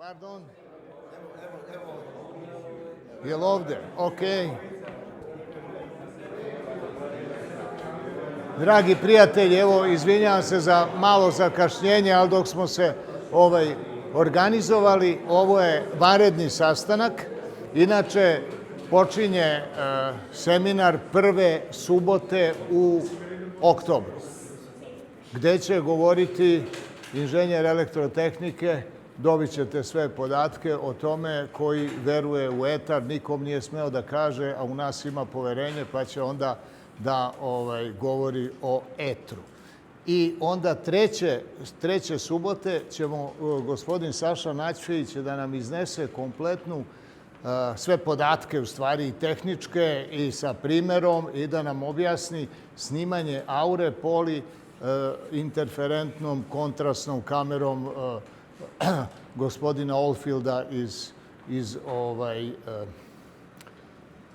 Pardon? Je li ovde? Okej. Dragi prijatelji, evo, izvinjavam se za malo zakašnjenje, ali dok smo se organizovali, ovo je vanredni sastanak. Inače, počinje seminar prve subote u oktobru, gde će govoriti inženjer elektrotehnike. Dobit ćete sve podatke o tome koji veruje u etar, nikom nije smeo da kaže, a u nas ima poverenje, pa će onda da govori o etru. I onda treće subote ćemo, gospodin Saša Naćević da nam iznese kompletnu sve podatke, u stvari i tehničke i sa primerom, i da nam objasni snimanje aure poli interferentnom kontrastnom kamerom gospodina Oldfielda iz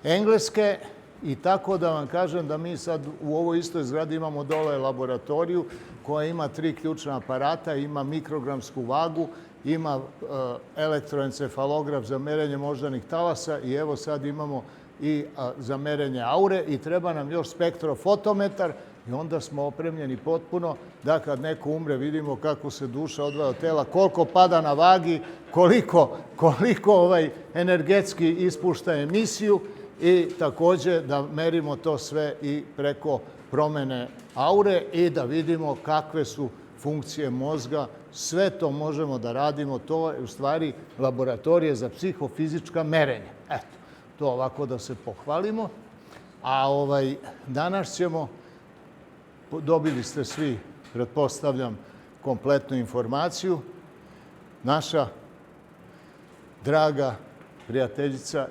Engleske. I tako da vam kažem da mi sad u ovoj istoj zgradi imamo dole laboratoriju koja ima 3 ključna aparata, ima mikrogramsku vagu, ima elektroencefalograf za merenje moždanih talasa i evo sad imamo i za merenje aure i treba nam još spektrofotometar i onda smo opremljeni potpuno da kad neko umre vidimo kako se duša odvaja od tela, koliko pada na vagi, koliko energetski ispušta emisiju i takođe da merimo to sve i preko promene aure i da vidimo kakve su funkcije mozga. Sve to možemo da radimo, to je u stvari laboratorije za psihofizička merenja. Eto, to ovako da se pohvalimo. A danas ćemo, dobili ste svi, pretpostavljam, kompletnu informaciju. Naša draga prijateljica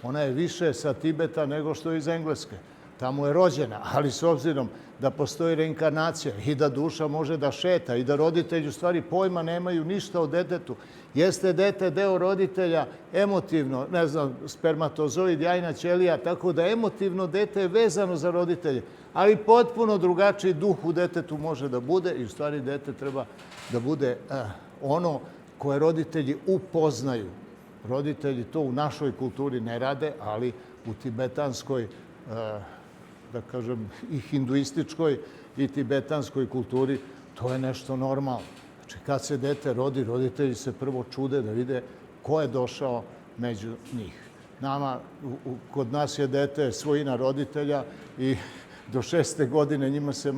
ona je više sa Tibeta nego što je iz Engleske. Tamo je rođena, ali s obzirom da postoji reinkarnacija i da duša može da šeta i da roditelji u stvari pojma nemaju ništa o detetu. Jeste dete deo roditelja emotivno, ne znam, spermatozoid, jajna ćelija, tako da emotivno dete je vezano za roditelje, ali potpuno drugačiji duh u detetu može da bude i u stvari dete treba da bude ono koje roditelji upoznaju. Roditelji to u našoj kulturi ne rade, ali u tibetanskoj, da kažem, i hinduističkoj i tibetanskoj kulturi to je nešto normalno. Znači, kad se dete rodi, roditelji se prvo čude da vide ko je došao među njih. Kod nas je dete svojina roditelja i do 6. godine njima se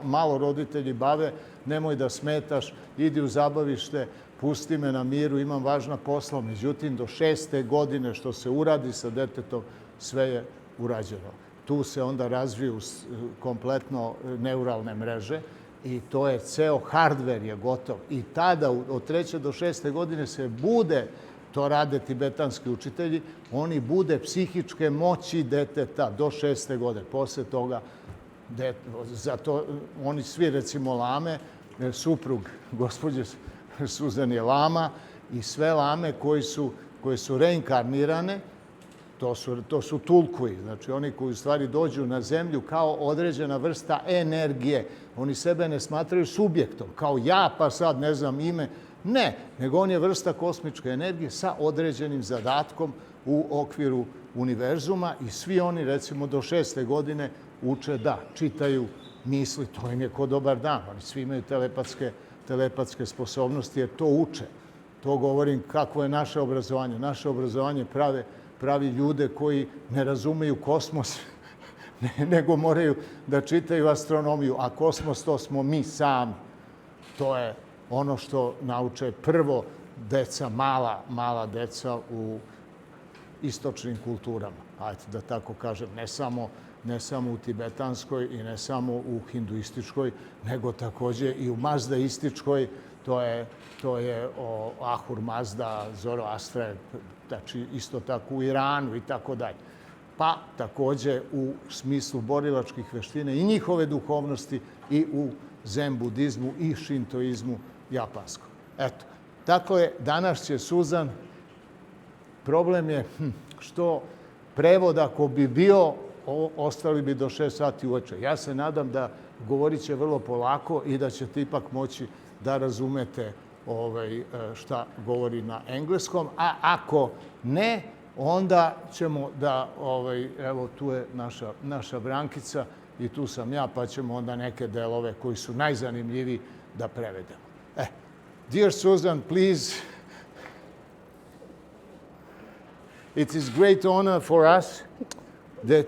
malo roditelji bave, nemoj da smetaš, idi u zabavište, pusti me na miru, imam važna posla. Međutim, do 6. godine što se uradi sa detetom, sve je urađeno. Tu se onda razviju kompletno neuralne mreže i to je ceo hardver je gotov. I tada, od 3. do 6. godine se bude, to rade tibetanski učitelji, oni bude psihičke moći deteta do 6. godine. Posle toga, zato oni svi, recimo, lame, suprug gospođe Suzan je lama i sve lame koje su reinkarnirane, to su tulkuji, znači oni koji u stvari dođu na zemlju kao određena vrsta energije. Oni sebe ne smatraju subjektom, kao ja pa sad ne znam ime. Ne, nego on je vrsta kosmičke energije sa određenim zadatkom u okviru univerzuma i svi oni, recimo, do 6. godine uče da čitaju misli. To im je ko dobar dan. Oni svi imaju telepatske sposobnosti jer to uče. To govorim kako je naše obrazovanje. Naše obrazovanje pravi ljude koji ne razumeju kosmos, nego moraju da čitaju astronomiju, a kosmos to smo mi sami. To je ono što nauče prvo deca, mala deca u istočnim kulturama. Ajde da tako kažem, ne samo u tibetanskoj i ne samo u hinduističkoj, nego takođe i u mazdaističkoj, to je Ahur Mazda, Zoroastra, znači isto tako u Iranu i tako dalje. Pa takođe u smislu borilačkih veština i njihove duhovnosti i u zen budizmu i šintoizmu japanskom. Eto, dakle, danas će Suzan, problem je što prevod ako bi bio, ostali bi do 6 sati uveče. Ja se nadam da govorit će vrlo polako i da ćete ipak moći da razumete šta govori na engleskom, a ako ne, onda ćemo da, evo tu je naša Brankica i tu sam ja, pa ćemo onda neke delove koji su najzanimljiviji da prevedemo. Dear Susan, please, it is great honor for us that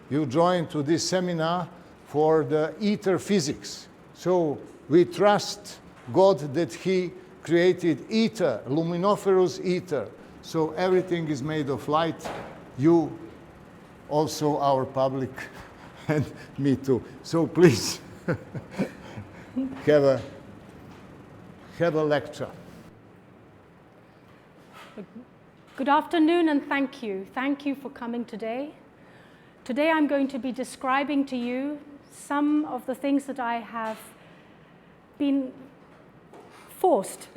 you joined to this seminar for the ether physics. So we trust God that He created ether, luminiferous ether. So everything is made of light. You, also our public, and me too. So please have a lecture. Good afternoon and thank you. Thank you for coming today. Today I'm going to be describing to you some of the things that I have been forced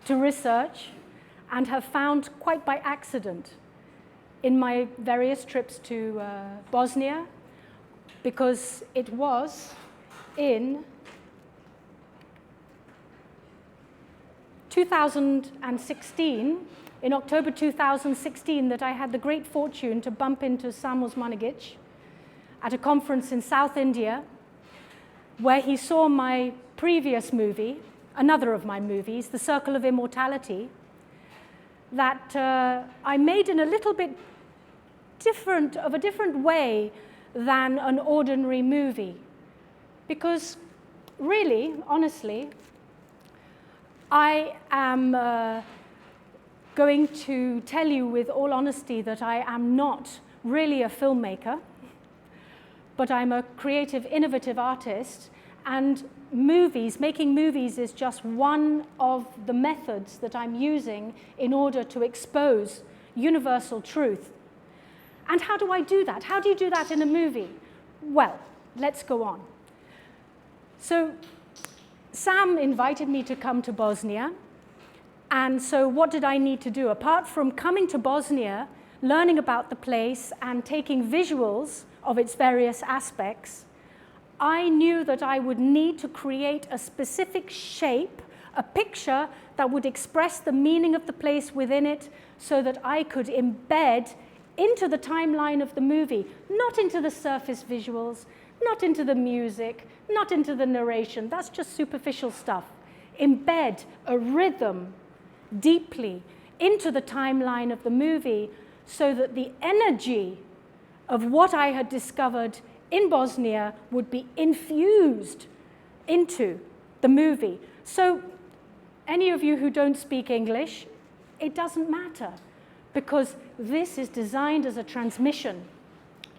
to research and have found quite by accident in my various trips to Bosnia, because it was in 2016, in October 2016, that I had the great fortune to bump into Sam Osmanagic at a conference in South India, where he saw my previous movie, another of my movies, The Circle of Immortality, that I made in a little bit of a different way than an ordinary movie. Because really, honestly, I am going to tell you with all honesty that I am not really a filmmaker, but I'm a creative, innovative artist, and making movies is just one of the methods that I'm using in order to expose universal truth. And how do I do that? How do you do that in a movie? Well, let's go on. So Sam invited me to come to Bosnia, and so what did I need to do? Apart from coming to Bosnia, learning about the place and taking visuals of its various aspects, I knew that I would need to create a specific shape, a picture that would express the meaning of the place within it, so that I could embed into the timeline of the movie, not into the surface visuals, not into the music, not into the narration. That's just superficial stuff. Embed a rhythm deeply into the timeline of the movie, so that the energy of what I had discovered in Bosnia would be infused into the movie. So any of you who don't speak English, it doesn't matter, because this is designed as a transmission.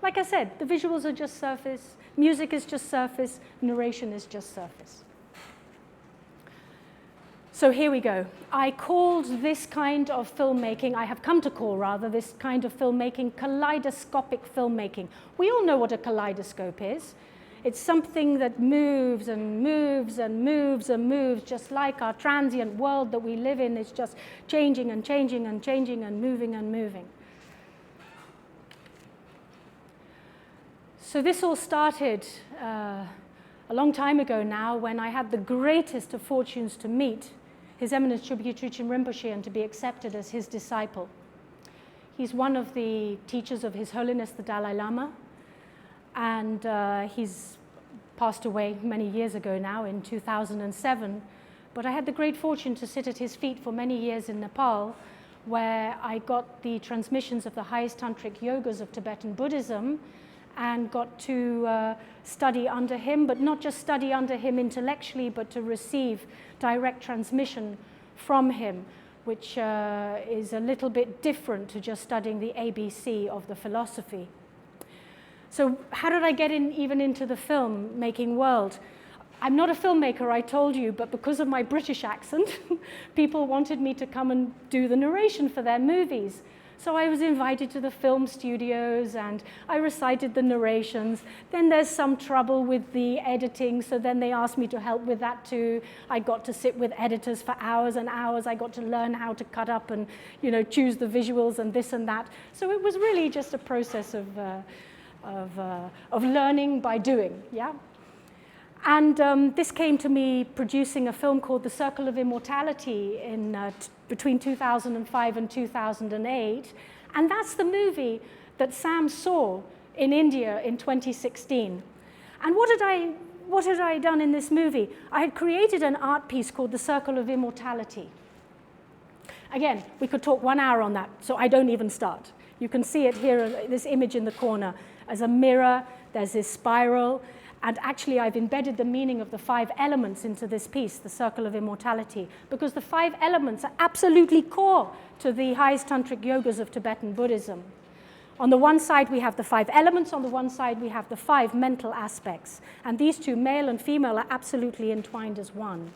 Like I said, the visuals are just surface, music is just surface, narration is just surface. So here we go. I called this kind of filmmaking, I have come to call rather, this kind of filmmaking kaleidoscopic filmmaking. We all know what a kaleidoscope is. It's something that moves and moves and moves and moves, just like our transient world that we live in is just changing and changing and changing and moving and moving. So this all started a long time ago now, when I had the greatest of fortunes to meet His Eminence Chögyam Trichin Rinpoche and to be accepted as his disciple. He's one of the teachers of His Holiness the Dalai Lama, and he's passed away many years ago now, in 2007. But I had the great fortune to sit at his feet for many years in Nepal, where I got the transmissions of the highest tantric yogas of Tibetan Buddhism, and got to study under him, but not just study under him intellectually, but to receive direct transmission from him, which is a little bit different to just studying the ABC of the philosophy. So how did I get even into the film-making world? I'm not a filmmaker, I told you, but because of my British accent, people wanted me to come and do the narration for their movies. So I was invited to the film studios and I recited the narrations. Then there's some trouble with the editing, so then they asked me to help with that too. I got to sit with editors for hours and hours. I got to learn how to cut up and, choose the visuals and this and that. So it was really just a process of learning by doing, yeah? And this came to me producing a film called The Circle of Immortality in, between 2005 and 2008. And that's the movie that Sam saw in India in 2016. And what had I done in this movie? I had created an art piece called The Circle of Immortality. Again, we could talk 1 hour on that, so I don't even start. You can see it here, this image in the corner, as a mirror. There's this spiral. And actually, I've embedded the meaning of the 5 elements into this piece, The Circle of Immortality, because the 5 elements are absolutely core to the highest tantric yogas of Tibetan Buddhism. On the one side, we have the 5 elements. On the one side, we have the 5 mental aspects. And these two, male and female, are absolutely entwined as one.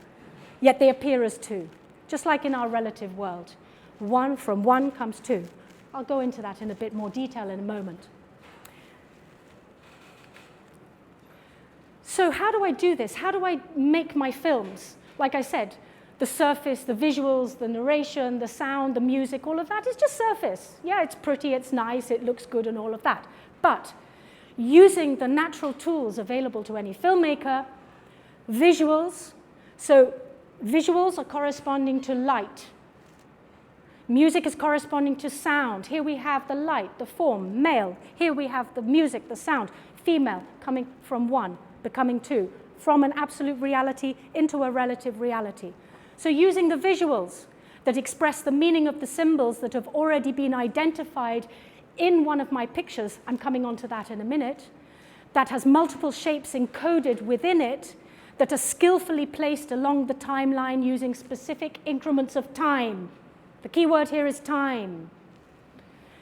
Yet they appear as 2, just like in our relative world. From one comes 2. I'll go into that in a bit more detail in a moment. So how do I do this? How do I make my films? Like I said, the surface, the visuals, the narration, the sound, the music, all of that is just surface. Yeah, it's pretty, it's nice, it looks good and all of that. But using the natural tools available to any filmmaker, visuals, so visuals are corresponding to light. Music is corresponding to sound. Here we have the light, the form, male. Here we have the music, the sound, female, coming from 1. Becoming 2, from an absolute reality into a relative reality. So using the visuals that express the meaning of the symbols that have already been identified in one of my pictures, I'm coming on to that in a minute, that has multiple shapes encoded within it that are skillfully placed along the timeline using specific increments of time. The key word here is time.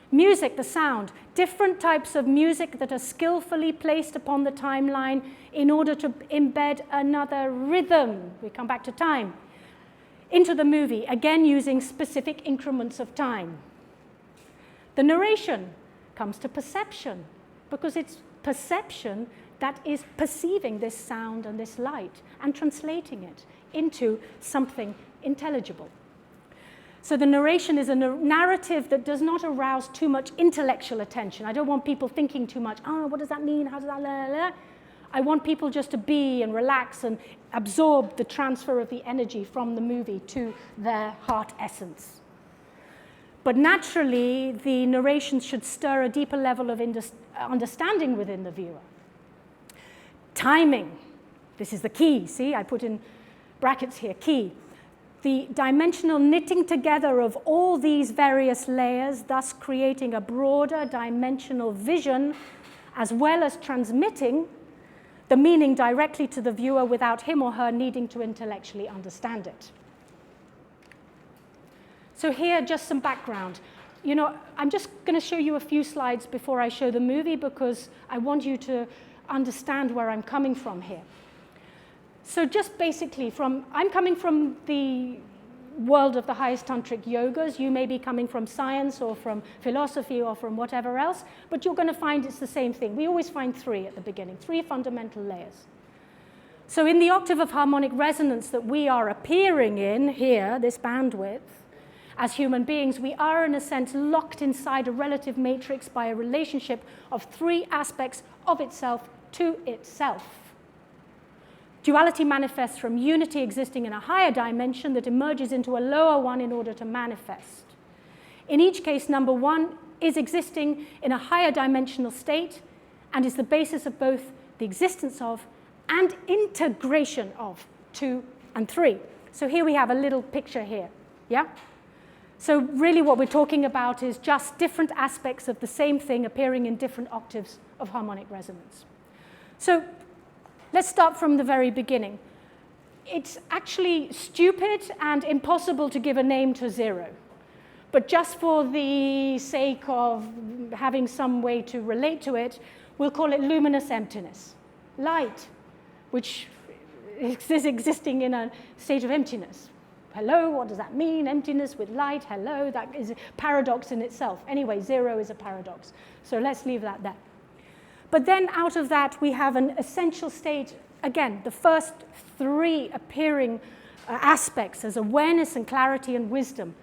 Music, the sound, different types of music that are skillfully placed upon the timeline in order to embed another rhythm, we come back to time, into the movie, again using specific increments of time. The narration comes to perception, because it's perception that is perceiving this sound and this light and translating it into something intelligible. So the narration is a narrative that does not arouse too much intellectual attention. I don't want people thinking too much, what does that mean? How does that, blah, blah, blah. I want people just to be and relax and absorb the transfer of the energy from the movie to their heart essence. But naturally, the narration should stir a deeper level of understanding within the viewer. Timing, this is the key. See, I put in brackets here, key. The dimensional knitting together of all these various layers, thus creating a broader dimensional vision, as well as transmitting the meaning directly to the viewer without him or her needing to intellectually understand it. So here, just some background. You know, I'm just going to show you a few slides before I show the movie because I want you to understand where I'm coming from here. So just basically, I'm coming from the world of the highest tantric yogas. You may be coming from science or from philosophy or from whatever else, but you're going to find it's the same thing. We always find 3 at the beginning, 3 fundamental layers. So in the octave of harmonic resonance that we are appearing in here, this bandwidth, as human beings, we are in a sense locked inside a relative matrix by a relationship of 3 aspects of itself to itself. Duality manifests from unity existing in a higher dimension that emerges into a lower one in order to manifest. In each case, number 1 is existing in a higher dimensional state and is the basis of both the existence of and integration of 2 and 3. So here we have a little picture here, yeah? So really what we're talking about is just different aspects of the same thing appearing in different octaves of harmonic resonance. So let's start from the very beginning. It's actually stupid and impossible to give a name to 0. But just for the sake of having some way to relate to it, we'll call it luminous emptiness. Light, which is existing in a state of emptiness. Hello, what does that mean? Emptiness with light, hello, that is a paradox in itself. Anyway, 0 is a paradox. So let's leave that there. But then out of that, we have an essential state, again, the first 3 appearing aspects as awareness and clarity and wisdom.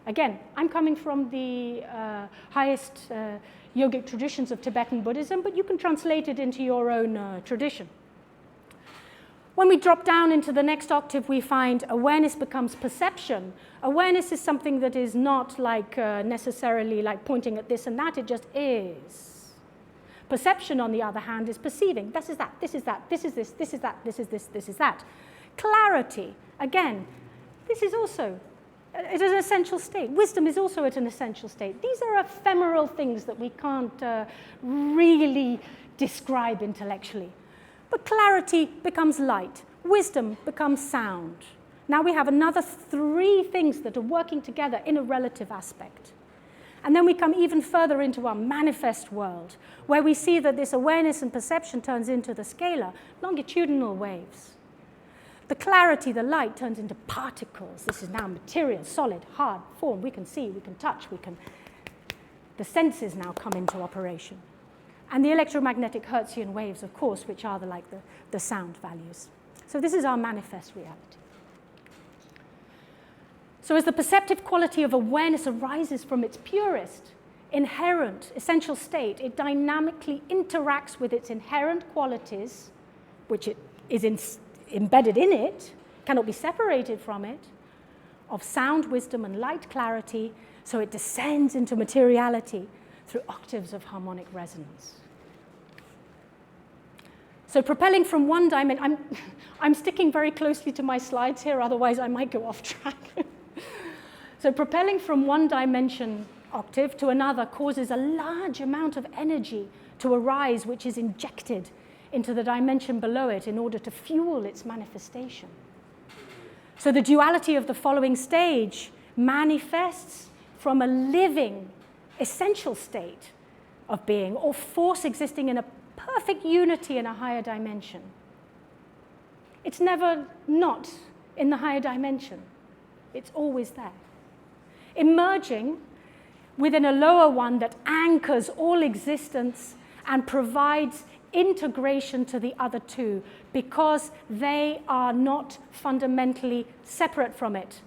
Again, I'm coming from the highest yogic traditions of Tibetan Buddhism, but you can translate it into your own tradition. When we drop down into the next octave, we find awareness becomes perception. Awareness is something that is not like necessarily like pointing at this and that, it just is. Perception, on the other hand, is perceiving. This is that, this is that, this is this, this is that, this is this, this is that. Clarity, again, this is also at an essential state. Wisdom is also at an essential state. These are ephemeral things that we can't really describe intellectually. But clarity becomes light. Wisdom becomes sound. Now we have another 3 things that are working together in a relative aspect. And then we come even further into our manifest world, where we see that this awareness and perception turns into the scalar, longitudinal waves. The clarity, the light, turns into particles. This is now material, solid, hard, form. We can see, we can touch, the senses now come into operation. And the electromagnetic Hertzian waves, of course, which are the sound values. So this is our manifest reality. So as the perceptive quality of awareness arises from its purest, inherent, essential state, it dynamically interacts with its inherent qualities, which it is embedded in it, cannot be separated from it, of sound, wisdom, and light clarity, so it descends into materiality through octaves of harmonic resonance. So propelling from one dimension, I'm sticking very closely to my slides here, otherwise I might go off track. So propelling from one dimension octave to another causes a large amount of energy to arise, which is injected into the dimension below it in order to fuel its manifestation. So the duality of the following stage manifests from a living, essential state of being, or force existing in a perfect unity in a higher dimension. It's never not in the higher dimension. It's always there. Emerging within a lower one that anchors all existence and provides integration to the other 2, because they are not fundamentally separate from it,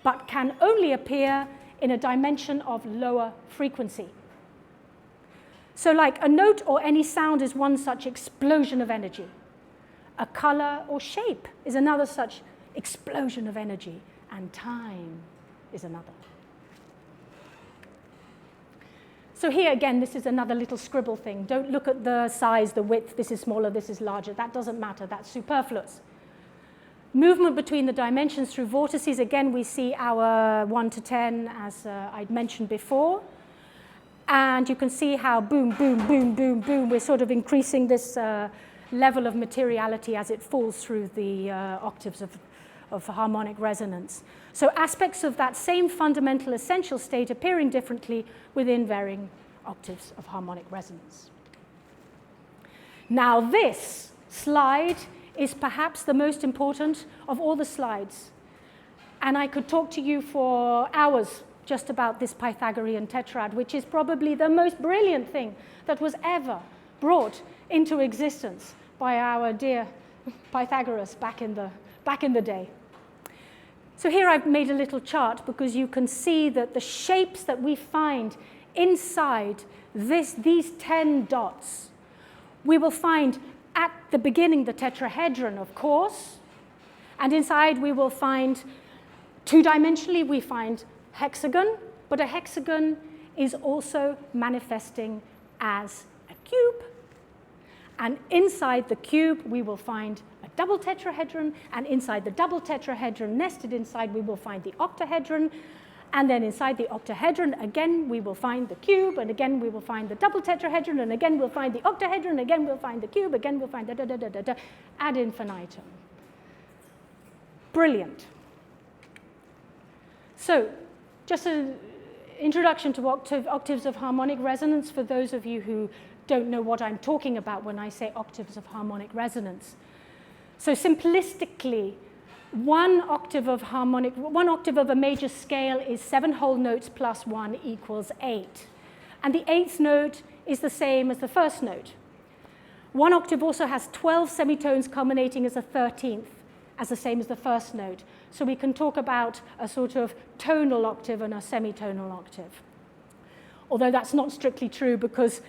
but can only appear in a dimension of lower frequency. So like a note or any sound is one such explosion of energy. A color or shape is another such explosion of energy, and time is another. So here again, this is another little scribble thing. Don't look at the size, the width, this is smaller, this is larger. That doesn't matter, that's superfluous. Movement between the dimensions through vortices, again, we see our 1 to 10, as I'd mentioned before. And you can see how boom, boom, boom, boom, boom, we're sort of increasing this level of materiality as it falls through the octaves of harmonic resonance. So aspects of that same fundamental essential state appearing differently within varying octaves of harmonic resonance. Now this slide is perhaps the most important of all the slides. And I could talk to you for hours just about this Pythagorean tetrad, which is probably the most brilliant thing that was ever brought into existence by our dear Pythagoras back in the day. So here I've made a little chart because you can see that the shapes that we find inside these 10 dots, we will find at the beginning the tetrahedron, of course, and inside we will find, 2-dimensionally, we find hexagon, but a hexagon is also manifesting as a cube. And inside the cube, we will find a double tetrahedron, and inside the double tetrahedron, nested inside, we will find the octahedron, and then inside the octahedron, again, we will find the cube, and again, we will find the double tetrahedron, and again, we'll find the octahedron, again, we'll find the cube, again, we'll find da-da-da-da-da-da, ad infinitum. Brilliant. So, just an introduction to octaves of harmonic resonance for those of you who don't know what I'm talking about when I say octaves of harmonic resonance. So simplistically, one octave of a major scale is 7 whole notes plus 1 equals 8. And the 8th note is the same as the first note. One octave also has 12 semitones culminating as a 13th, as the same as the first note. So we can talk about a sort of tonal octave and a semitonal octave. Although that's not strictly true, because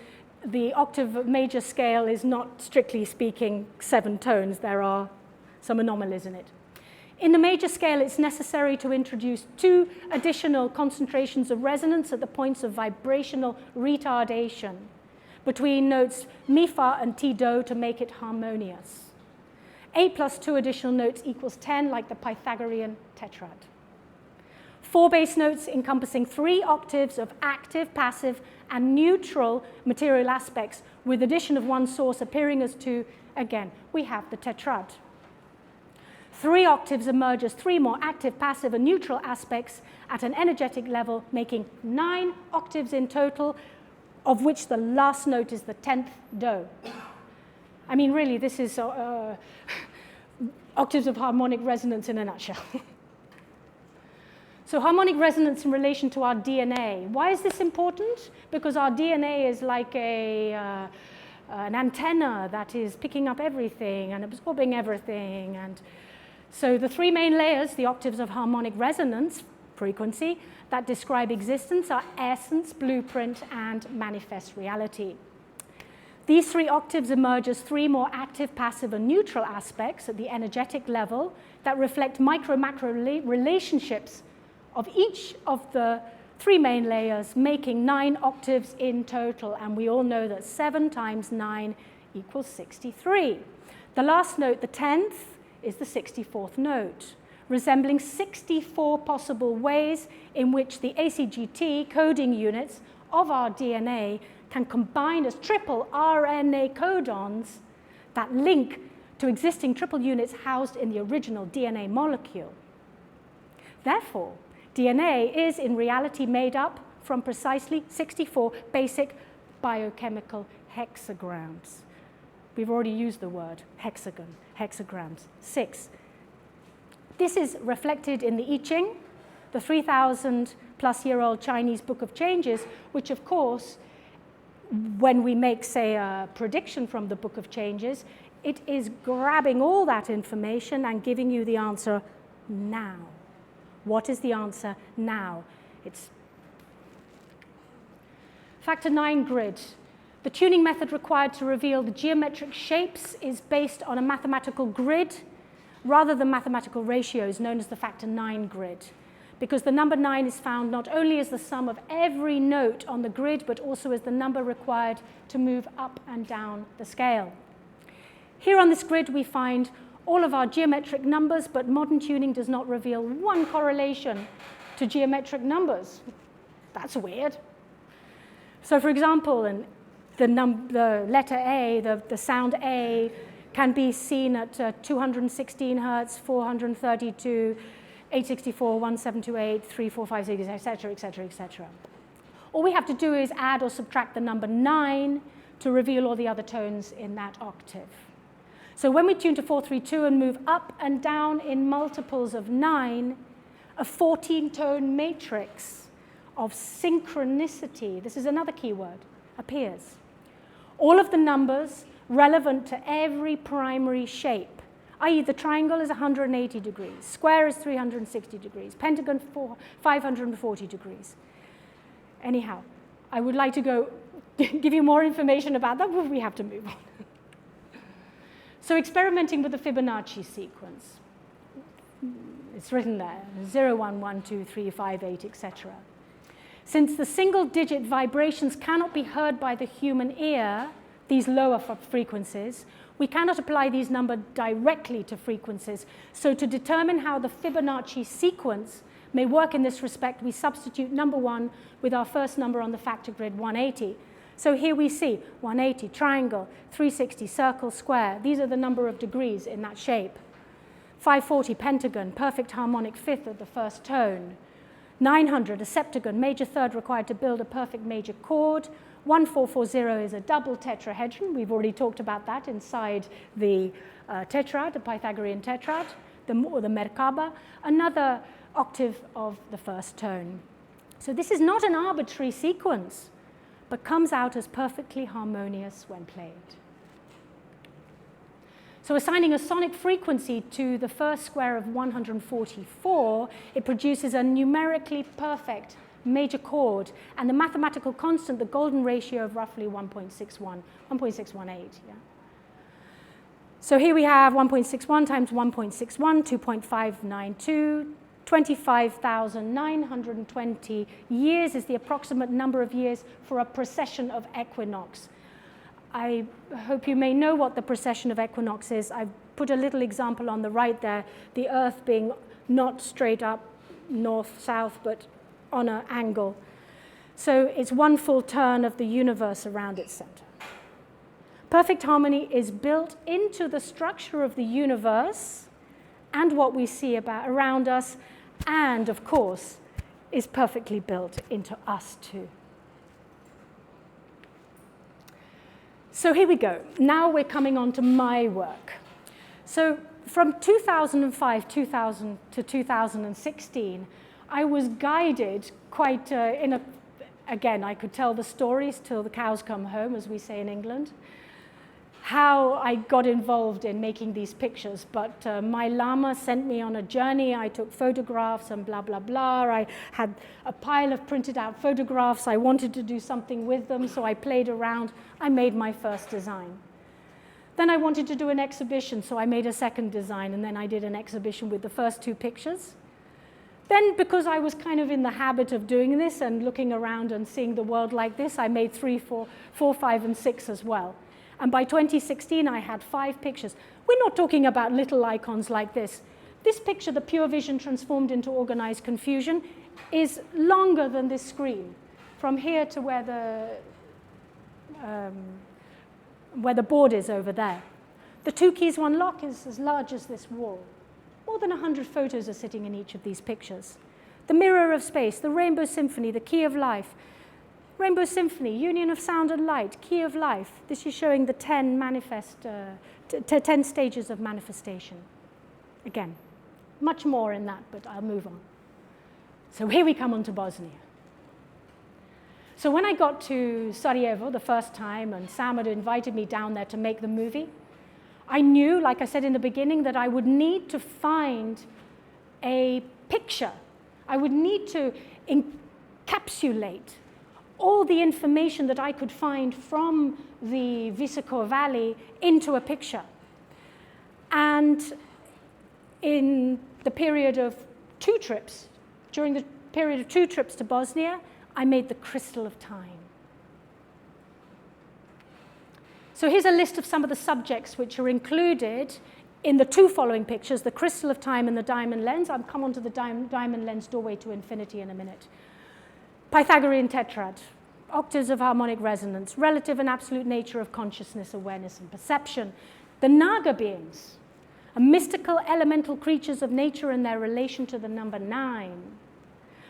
the octave major scale is not, strictly speaking, 7 tones. There are some anomalies in it. In the major scale, it's necessary to introduce 2 additional concentrations of resonance at the points of vibrational retardation between notes mi, fa, and ti, do to make it harmonious. 8 plus 2 additional notes equals 10, like the Pythagorean tetrad. 4 bass notes encompassing 3 octaves of active, passive, and neutral material aspects, with addition of 1 source appearing as 2. Again, we have the tetrad. 3 octaves emerge as 3 more active, passive, and neutral aspects at an energetic level, making 9 octaves in total, of which the last note is the 10th do. I mean, really, this is octaves of harmonic resonance in a nutshell. So harmonic resonance in relation to our DNA. Why is this important? Because our DNA is like an antenna that is picking up everything and absorbing everything. And so the 3 main layers, the octaves of harmonic resonance, frequency, that describe existence are essence, blueprint, and manifest reality. These 3 octaves emerge as 3 more active, passive, and neutral aspects at the energetic level that reflect micro-macro relationships of each of the 3 main layers, making 9 octaves in total. And we all know that 7 times 9 equals 63. The last note, the 10th, is the 64th note, resembling 64 possible ways in which the ACGT coding units of our DNA can combine as triple RNA codons that link to existing triple units housed in the original DNA molecule. Therefore, DNA is in reality made up from precisely 64 basic biochemical hexagrams. We've already used the word hexagon, hexagrams, 6. This is reflected in the I Ching, the 3,000-plus-year-old Chinese Book of Changes, which, of course, when we make, say, a prediction from the Book of Changes, it is grabbing all that information and giving you the answer now. What is the answer now? It's factor 9 grid. The tuning method required to reveal the geometric shapes is based on a mathematical grid rather than mathematical ratios known as the factor 9 grid, because the number 9 is found not only as the sum of every note on the grid, but also as the number required to move up and down the scale. Here on this grid, we find all of our geometric numbers, but modern tuning does not reveal one correlation to geometric numbers. That's weird. So for example, the letter A, the sound A, can be seen at 216 hertz, 432, 864, 1728, 3456, etc., etc., etc. All we have to do is add or subtract the number 9 to reveal all the other tones in that octave. So when we tune to 432 and move up and down in multiples of 9, a 14-tone matrix of synchronicity, this is another keyword, appears. All of the numbers relevant to every primary shape, i.e. the triangle is 180 degrees, square is 360 degrees, pentagon 540 degrees. Anyhow, I would like to go give you more information about that, but we have to move on. So experimenting with the Fibonacci sequence. It's written there, 0, 1, 1, 2, 3, 5, 8, etc. Since the single-digit vibrations cannot be heard by the human ear, these lower frequencies, we cannot apply these numbers directly to frequencies. So to determine how the Fibonacci sequence may work in this respect, we substitute number 1 with our first number on the factor grid, 180. So here we see 180, triangle, 360, circle, square. These are the number of degrees in that shape. 540, pentagon, perfect harmonic fifth of the first tone. 900, a septagon, major third required to build a perfect major chord. 1440 is a double tetrahedron. We've already talked about that inside the tetrad, the Pythagorean tetrad, the Merkaba, another octave of the first tone. So this is not an arbitrary sequence, but comes out as perfectly harmonious when played. So assigning a sonic frequency to the first square of 144, it produces a numerically perfect major chord, and the mathematical constant, the golden ratio of roughly 1.61, 1.618. Yeah? So here we have 1.61 times 1.61, 2.592, 25,920 years is the approximate number of years for a precession of equinox. I hope you may know what the precession of equinox is. I've put a little example on the right there, the Earth being not straight up north-south, but on an angle. So it's one full turn of the universe around its center. Perfect harmony is built into the structure of the universe and what we see around us, and of course, is perfectly built into us too. So here we go. Now we're coming on to my work. So from 2005 to 2016, I was guided quite again, I could tell the stories till the cows come home, as we say in England, how I got involved in making these pictures. But my Lama sent me on a journey. I took photographs and blah, blah, blah. I had a pile of printed out photographs. I wanted to do something with them, so I played around. I made my first design. Then I wanted to do an exhibition, so I made a second design, and then I did an exhibition with the first two pictures. Then, because I was kind of in the habit of doing this and looking around and seeing the world like this, I made 3, 4, 5, and 6 as well. And by 2016, I had 5 pictures. We're not talking about little icons like this. This picture, the pure vision transformed into organized confusion, is longer than this screen, from here to where the board is over there. The 2 keys, 1 lock is as large as this wall. More than 100 photos are sitting in each of these pictures. The mirror of space, the rainbow symphony, the key of life. Rainbow Symphony, union of sound and light, key of life. This is showing the 10 stages of manifestation. Again, much more in that, but I'll move on. So here we come on to Bosnia. So when I got to Sarajevo the first time, and Sam had invited me down there to make the movie, I knew, like I said in the beginning, that I would need to find a picture. I would need to encapsulate all the information that I could find from the Visoko Valley into a picture. And in the period of 2 trips, during the period of 2 trips to Bosnia, I made the crystal of time. So here's a list of some of the subjects which are included in the 2 following pictures, the crystal of time and the diamond lens. I'll come on to the diamond lens doorway to infinity in a minute. Pythagorean tetrad, octaves of harmonic resonance, relative and absolute nature of consciousness, awareness, and perception. The Naga beings, mystical elemental creatures of nature and their relation to the number 9.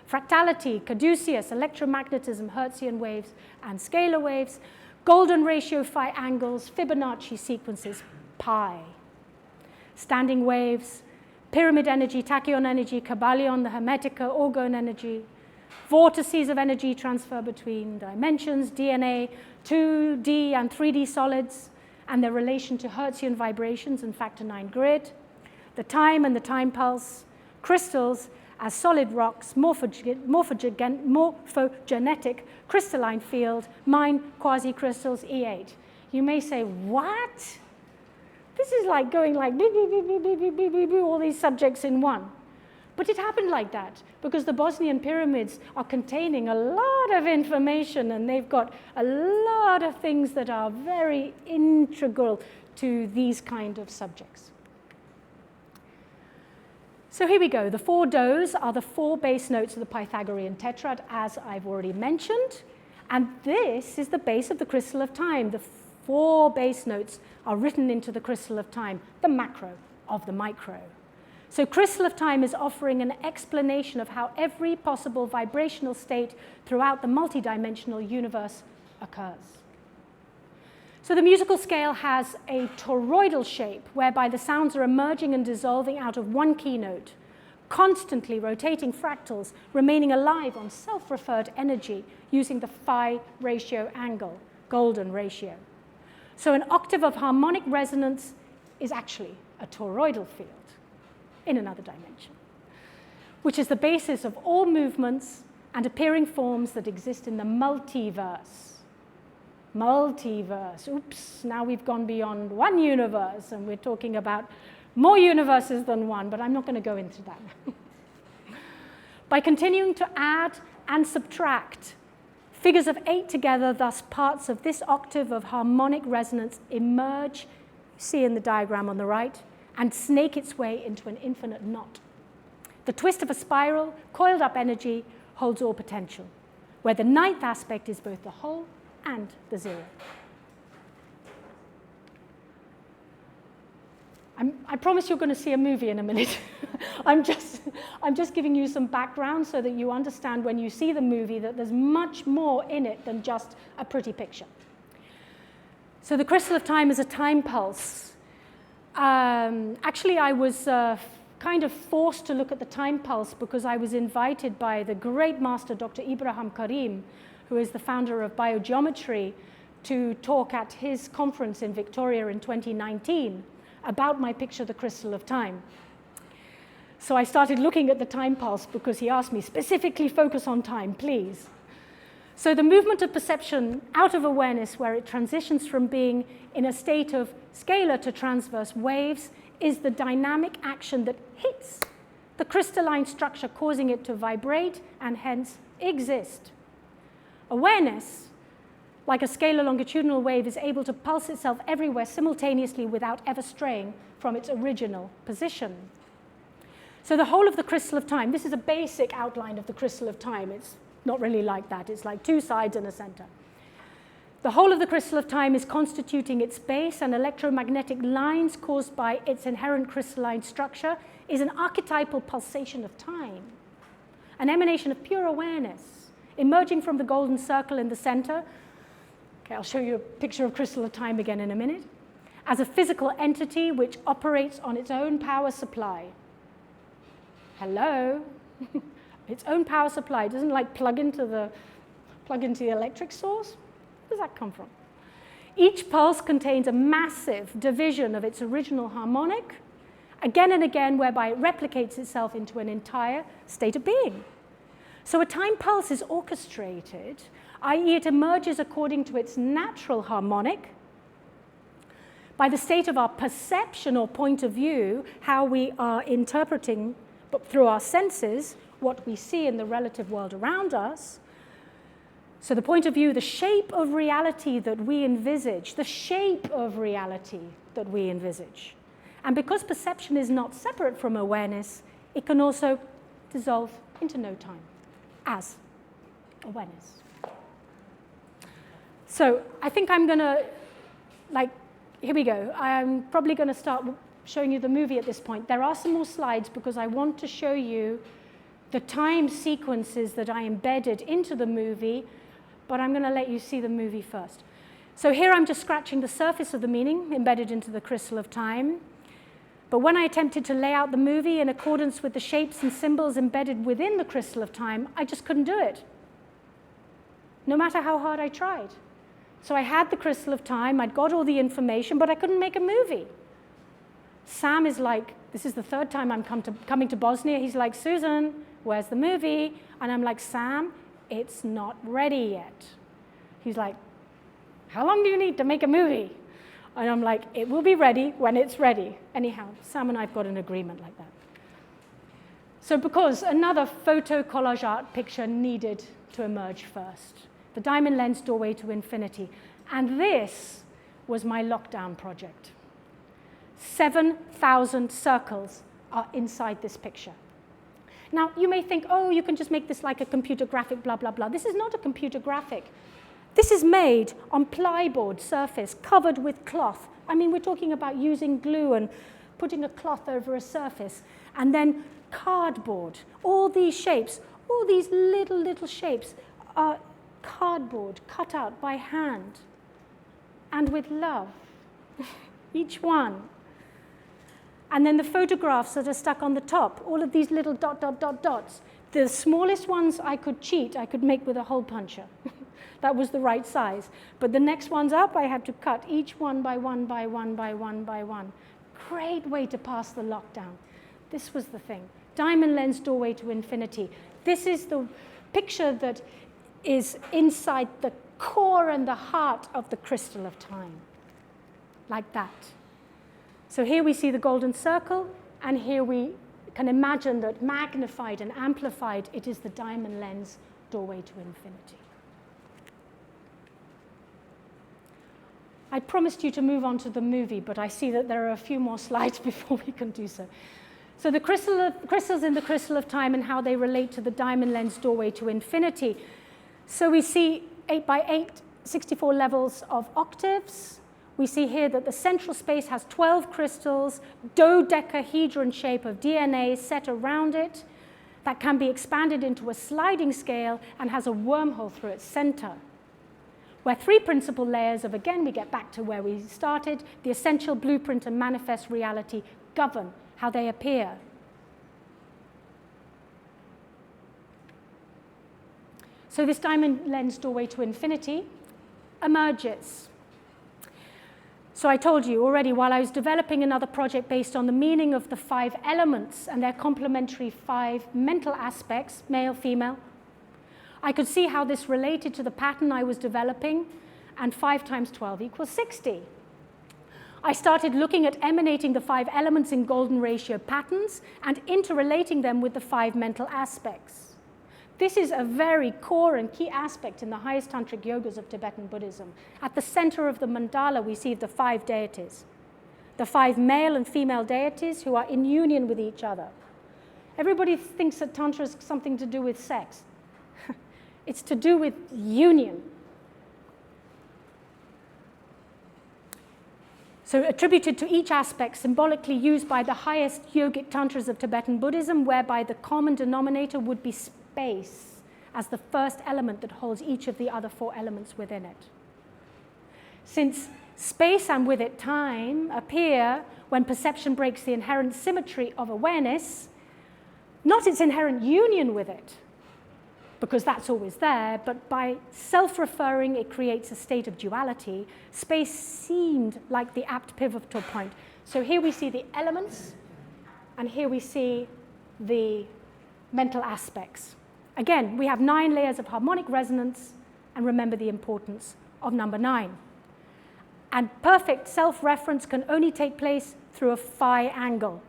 Fractality, caduceus, electromagnetism, Hertzian waves, and scalar waves. Golden ratio phi angles, Fibonacci sequences, pi. Standing waves, pyramid energy, tachyon energy, Kybalion, the Hermetica, orgone energy. Vortices of energy transfer between dimensions, DNA, 2D and 3D solids, and their relation to Hertzian vibrations and factor 9 grid. The time and the time pulse. Crystals as solid rocks, morphogenetic crystalline field, mine quasi-crystals, E8. You may say, what? This is like going like all these subjects in one. But it happened like that because the Bosnian pyramids are containing a lot of information, and they've got a lot of things that are very integral to these kind of subjects. So here we go. The 4 does are the 4 base notes of the Pythagorean tetrad, as I've already mentioned. And this is the base of the crystal of time. The 4 base notes are written into the crystal of time, the macro of the micro. So crystal of time is offering an explanation of how every possible vibrational state throughout the multidimensional universe occurs. So the musical scale has a toroidal shape whereby the sounds are emerging and dissolving out of one keynote, constantly rotating fractals, remaining alive on self-referred energy using the phi ratio angle, golden ratio. So an octave of harmonic resonance is actually a toroidal field in another dimension, which is the basis of all movements and appearing forms that exist in the multiverse. multiverse. Oops, now we've gone beyond one universe and we're talking about more universes than one, but I'm not going to go into that now. By continuing to add and subtract figures of 8 together, thus parts of this octave of harmonic resonance emerge, see in the diagram on the right, and snake its way into an infinite knot. The twist of a spiral, coiled up energy, holds all potential, where the ninth aspect is both the whole and the zero. I promise you're going to see a movie in a minute. I'm just giving you some background so that you understand when you see the movie that there's much more in it than just a pretty picture. So the crystal of time is a time pulse. Actually, I was kind of forced to look at the time pulse because I was invited by the great master, Dr. Ibrahim Karim, who is the founder of biogeometry, to talk at his conference in Victoria in 2019 about my picture, The Crystal of Time. So I started looking at the time pulse because he asked me, specifically focus on time, please. So the movement of perception out of awareness, where it transitions from being in a state of scalar to transverse waves, is the dynamic action that hits the crystalline structure, causing it to vibrate and hence exist. Awareness, like a scalar longitudinal wave, is able to pulse itself everywhere simultaneously without ever straying from its original position. So the whole of the crystal of time, this is a basic outline of the crystal of time. It's not really like that. It's like two sides and a center. The whole of the crystal of time is constituting its base, and electromagnetic lines caused by its inherent crystalline structure is an archetypal pulsation of time, an emanation of pure awareness, emerging from the golden circle in the center. Okay, I'll show you a picture of crystal of time again in a minute, as a physical entity which operates on its own power supply. Hello? Its own power supply. It doesn't like plug into the electric source. Where does that come from? Each pulse contains a massive division of its original harmonic, again and again, whereby it replicates itself into an entire state of being. So a time pulse is orchestrated, i.e. it emerges according to its natural harmonic, by the state of our perception or point of view, how we are interpreting, but through our senses, what we see in the relative world around us. So the point of view, the shape of reality that we envisage, the shape of reality that we envisage. And because perception is not separate from awareness, it can also dissolve into no time as awareness. So I think I'm going to, here we go. I'm probably going to start showing you the movie at this point. There are some more slides because I want to show you the time sequences that I embedded into the movie, but I'm going to let you see the movie first. So here I'm just scratching the surface of the meaning embedded into the crystal of time. But when I attempted to lay out the movie in accordance with the shapes and symbols embedded within the crystal of time, I just couldn't do it, no matter how hard I tried. So I had the crystal of time, I'd got all the information, but I couldn't make a movie. Sam is like, this is the third time I'm coming to Bosnia. He's like, Susan, where's the movie? And I'm like, Sam, it's not ready yet. He's like, how long do you need to make a movie? And I'm like, it will be ready when it's ready. Anyhow, Sam and I have got an agreement like that. So because another photo collage art picture needed to emerge first, the diamond lens doorway to infinity. And this was my lockdown project. 7,000 circles are inside this picture. Now, you may think, oh, you can just make this like a computer graphic, blah, blah, blah. This is not a computer graphic. This is made on plyboard surface, covered with cloth. I mean, we're talking about using glue and putting a cloth over a surface, and then cardboard. All these shapes, all these little shapes are cardboard cut out by hand and with love, each one. And then the photographs that are stuck on the top, all of these little dots. The smallest ones I could cheat, I could make with a hole puncher. That was the right size. But the next ones up, I had to cut each one by one by one by one by one. Great way to pass the lockdown. This was the thing. Diamond lens doorway to infinity. This is the picture that is inside the core and the heart of the crystal of time, like that. So here we see the golden circle, and here we can imagine that magnified and amplified, it is the diamond lens doorway to infinity. I promised you to move on to the movie, but I see that there are a few more slides before we can do so. So the crystals in the crystal of time and how they relate to the diamond lens doorway to infinity. So we see 8 by 8, 64 levels of octaves. We see here that the central space has 12 crystals, dodecahedron shape of DNA set around it that can be expanded into a sliding scale and has a wormhole through its center, where 3 principal layers of, again, we get back to where we started, the essential blueprint and manifest reality govern how they appear. So this diamond lens doorway to infinity emerges. So I told you already, while I was developing another project based on the meaning of the 5 elements and their complementary 5 mental aspects, male, female, I could see how this related to the pattern I was developing, and 5 times 12 equals 60. I started looking at emanating the 5 elements in golden ratio patterns and interrelating them with the 5 mental aspects. This is a very core and key aspect in the highest tantric yogas of Tibetan Buddhism. At the center of the mandala, we see the 5 deities, the 5 male and female deities who are in union with each other. Everybody thinks that Tantra is something to do with sex. It's to do with union. So attributed to each aspect, symbolically used by the highest yogic tantras of Tibetan Buddhism, whereby the common denominator would be space as the first element that holds each of the other 4 elements within it. Since space and with it time appear when perception breaks the inherent symmetry of awareness, not its inherent union with it, because that's always there, but by self-referring, it creates a state of duality. Space seemed like the apt pivotal point. So here we see the elements, and here we see the mental aspects. Again, we have 9 layers of harmonic resonance, and remember the importance of number 9. And perfect self-reference can only take place through a phi angle.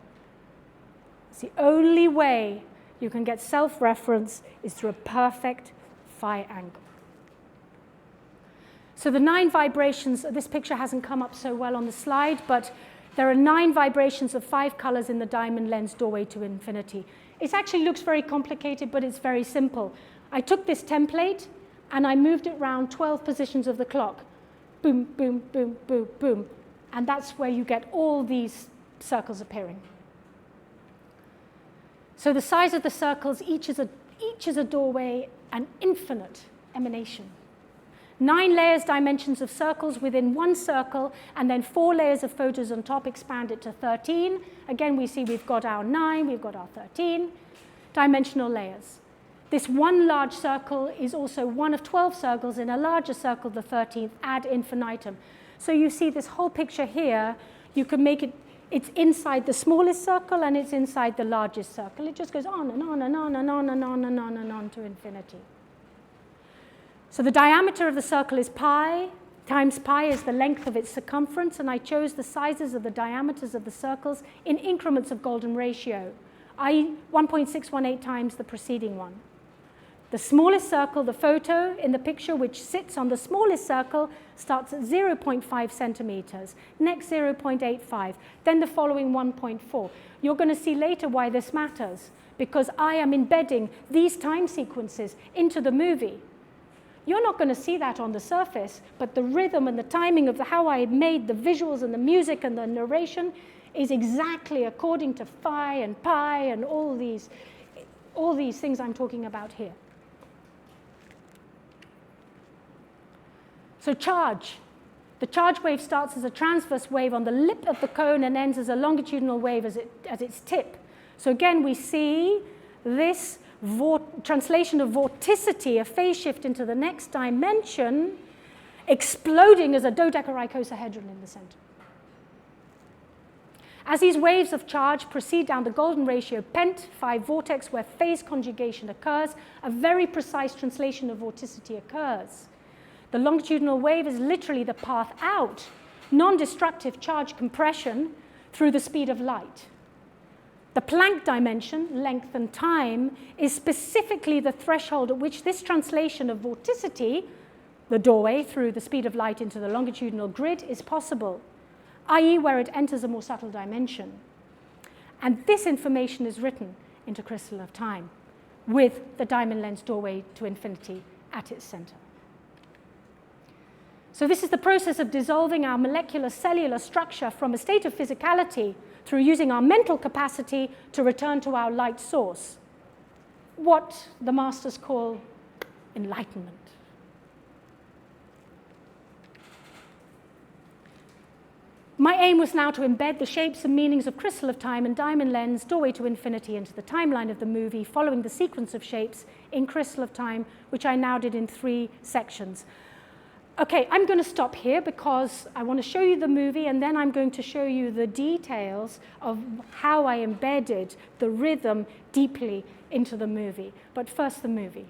It's the only way you can get self-reference is through a perfect phi angle. So the 9 vibrations, this picture hasn't come up so well on the slide, but there are 9 vibrations of 5 colors in the diamond lens doorway to infinity. It actually looks very complicated, but it's very simple. I took this template and I moved it around 12 positions of the clock. Boom, boom, boom, boom, boom. And that's where you get all these circles appearing. So the size of the circles, each is a doorway, an infinite emanation. 9 layers, dimensions of circles within 1 circle, and then 4 layers of photos on top expand it to 13. Again, we see we've got our 9, we've got our 13 dimensional layers. This one large circle is also one of 12 circles in a larger circle, the 13th, ad infinitum. So you see this whole picture here, you can make it, it's inside the smallest circle and it's inside the largest circle. It just goes on and on and on and on and on and on and on to infinity. So the diameter of the circle is pi, times pi is the length of its circumference, and I chose the sizes of the diameters of the circles in increments of golden ratio, i.e. 1.618 times the preceding one. The smallest circle, the photo in the picture which sits on the smallest circle, starts at 0.5 centimeters, next 0.85, then the following 1.4. You're going to see later why this matters, because I am embedding these time sequences into the movie. You're not going to see that on the surface, but the rhythm and the timing of how I made the visuals and the music and the narration is exactly according to phi and pi and all these things I'm talking about here. So charge. The charge wave starts as a transverse wave on the lip of the cone and ends as a longitudinal wave at its tip. So again, we see this translation of vorticity, a phase shift into the next dimension, exploding as a dodecahedron in the center. As these waves of charge proceed down the golden ratio pent, phi vortex, where phase conjugation occurs, a very precise translation of vorticity occurs. The longitudinal wave is literally the path out, non-destructive charge compression through the speed of light. The Planck dimension, length and time, is specifically the threshold at which this translation of vorticity, the doorway through the speed of light into the longitudinal grid, is possible, i.e. where it enters a more subtle dimension. And this information is written into crystal of time with the diamond lens doorway to infinity at its center. So this is the process of dissolving our molecular cellular structure from a state of physicality through using our mental capacity to return to our light source, what the masters call enlightenment. My aim was now to embed the shapes and meanings of crystal of time and diamond lens doorway to infinity into the timeline of the movie, following the sequence of shapes in crystal of time, which I now did in 3 sections. Okay, I'm going to stop here because I want to show you the movie, and then I'm going to show you the details of how I embedded the rhythm deeply into the movie. But first, the movie.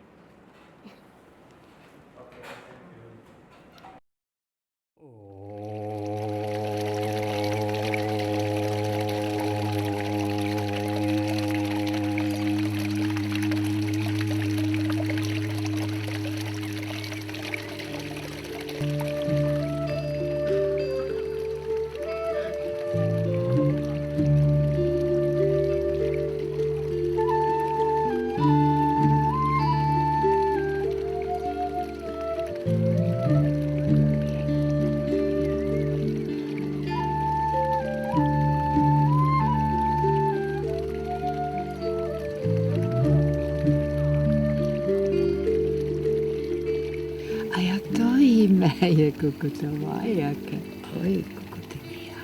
Meje kukutavajake, oi kukutemia.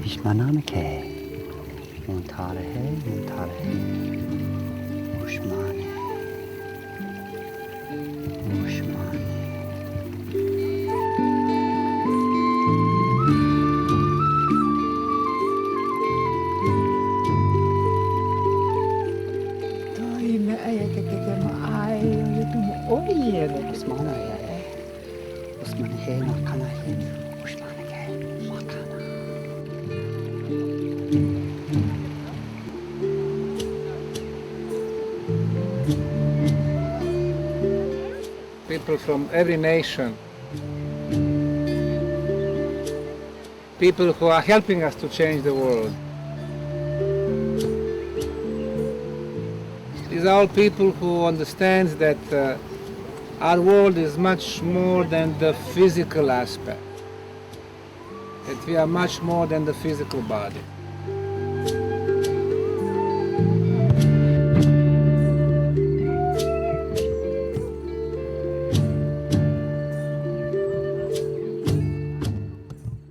Vishmanamake, Montarehe, Montarehe, Ushmane, Ushmane. People from every nation, people who are helping us to change the world. These are all people who understand that our world is much more than the physical aspect, that we are much more than the physical body.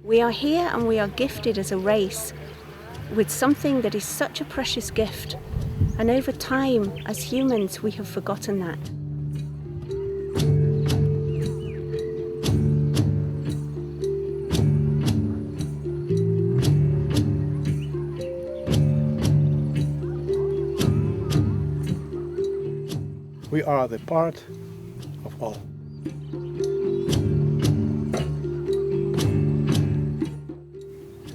We are here and we are gifted as a race with something that is such a precious gift. And over time, as humans, we have forgotten that. We are the part of all.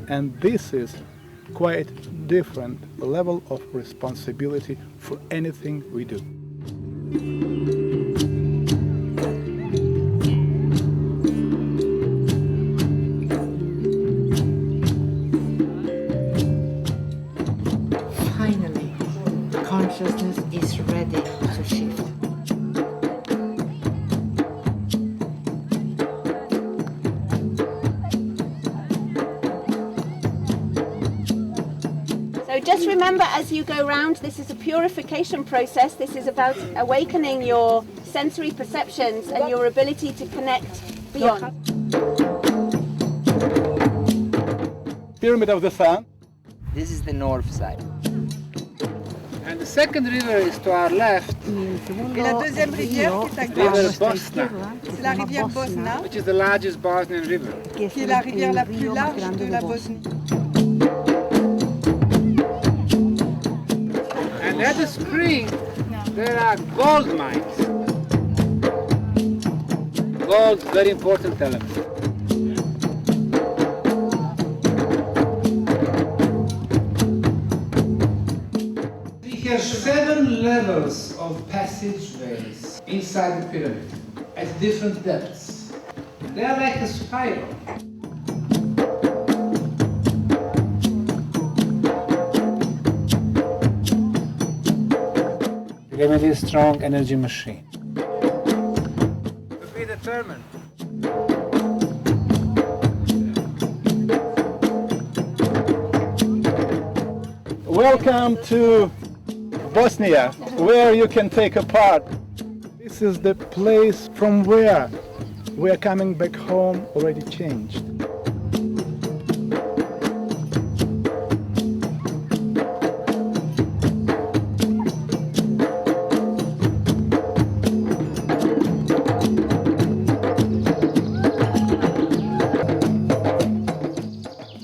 And this is quite different level of responsibility for anything we do. Finally, consciousness is ready to shift. So just remember, as you go round, this is a purification process. This is about awakening your sensory perceptions and your ability to connect beyond. Pyramid of the Sun. This is the north side. And the second river is to our left, Et la deuxième rivière qui est à gauche. River Bosna. la rivière Bosna, which is the largest Bosnian river. qui est la rivière la plus large de la Bosnie. And at the spring, there are gold mines. Gold, very important element. We have 7 levels of passageways inside the pyramid at different depths. They are like a spiral. Pyramid is a strong energy machine. To be determined. Welcome to Bosnia, where you can take a part. This is the place from where we are coming back home already changed.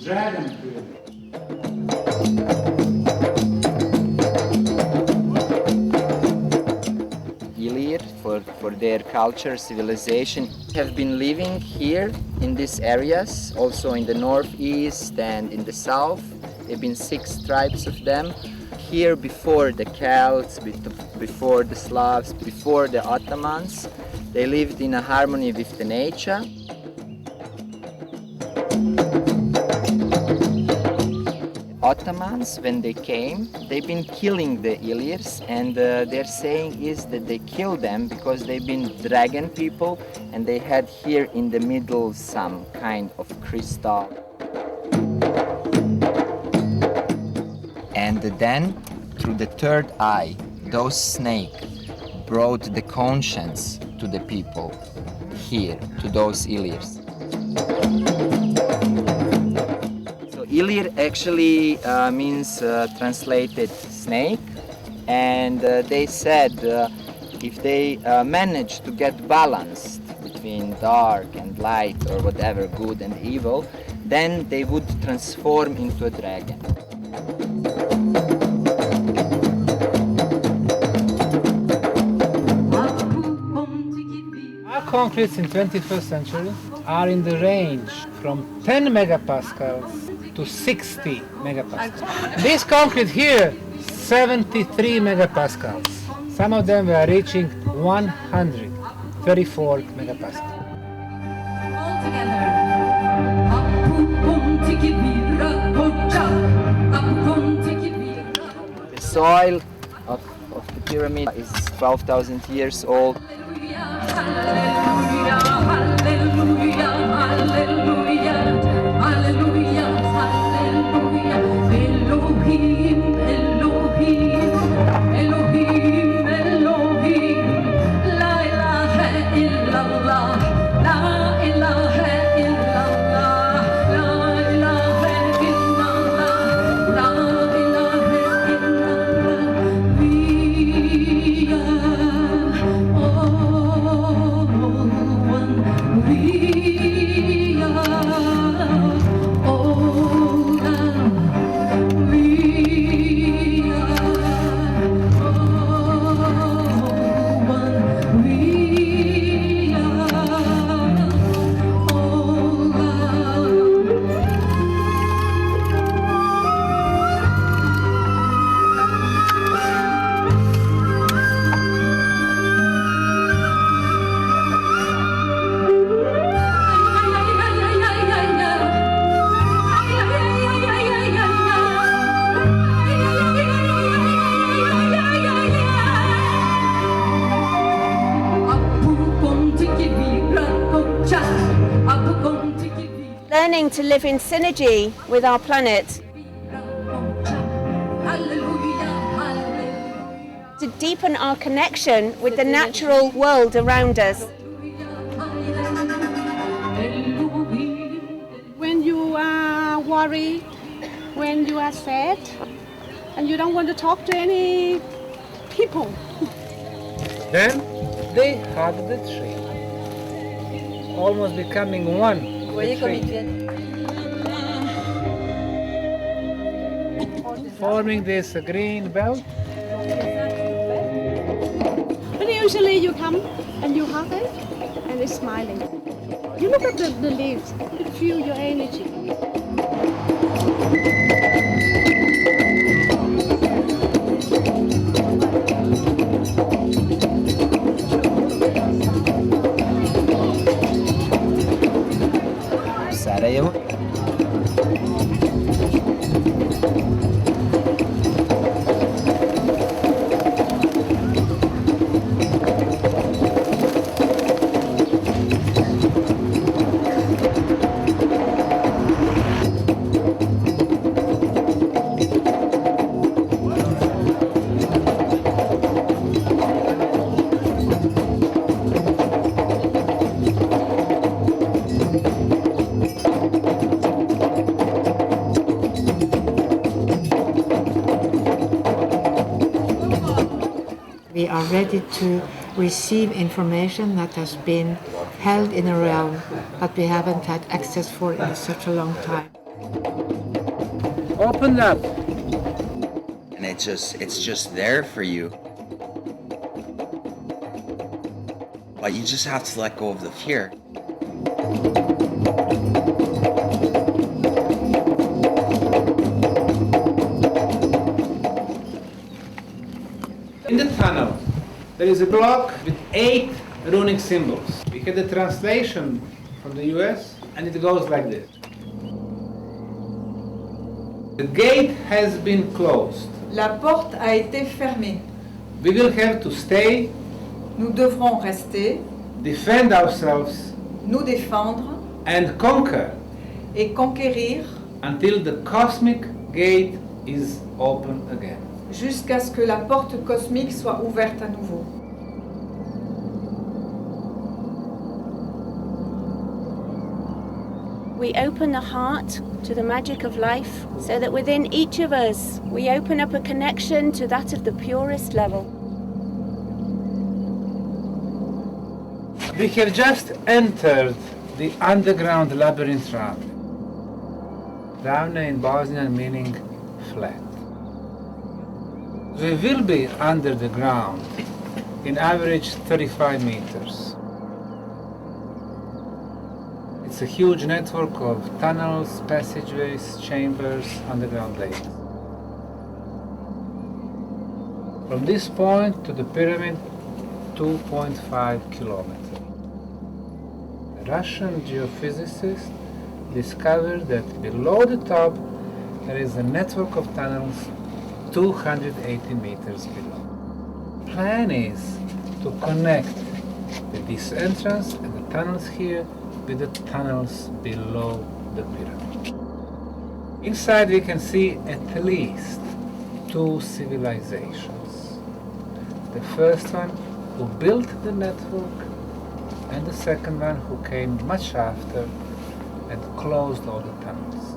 Dragon pyramid. For their culture, civilization, have been living here in these areas, also in the northeast and in the south. There have been 6 tribes of them. Here before the Celts, before the Slavs, before the Ottomans, they lived in a harmony with the nature. Ottomans, when they came, they've been killing the Illyrs, and their saying is that they killed them because they've been dragon people and they had here in the middle some kind of crystal. And then, through the third eye, those snakes brought the conscience to the people here, to those Illyrs. Illyr actually means translated snake, and they said if they manage to get balanced between dark and light or whatever, good and evil, then they would transform into a dragon. Our concretes in 21st century are in the range from 10 megapascals to 60 megapascals. This concrete here, 73 megapascals. Some of them were reaching 134 megapascals. The soil of the pyramid is 12,000 years old. Learning to live in synergy with our planet, to deepen our connection with the natural world around us. When you are worried, when you are sad, and you don't want to talk to any people. Then they hug the tree. almost becoming one. Vous voyez comme ils viennent. Forming this green belt. But usually you come and you hug it and it's smiling. You look at the leaves, feel your energy. Sarajevo. We are ready to receive information that has been held in a realm that we haven't had access for in such a long time. Open up. And it's just there for you. But you just have to let go of the fear. In the tunnel, there is a block with 8 runic symbols. We get the translation from the US, and it goes like this. The gate has been closed. La porte a été fermée. We will have to stay, Nous devrons rester, defend ourselves, nous défendre and conquer et conquérir until the cosmic gate is open again. jusqu'à ce que la porte cosmique soit ouverte à nouveau. We open the heart to the magic of life so that within each of us we open up a connection to that of the purest level. We have just entered the underground labyrinth route. Ravne in Bosnian meaning flat. We will be under the ground in average 35 meters. It's a huge network of tunnels, passageways, chambers, underground lakes. From this point to the pyramid, 2.5 kilometers. A Russian geophysicist discovered that below the top there is a network of tunnels 280 meters below. The plan is to connect this entrance and the tunnels here with the tunnels below the pyramid. Inside we can see at least 2 civilizations. The first one who built the network and the second one who came much after and closed all the tunnels.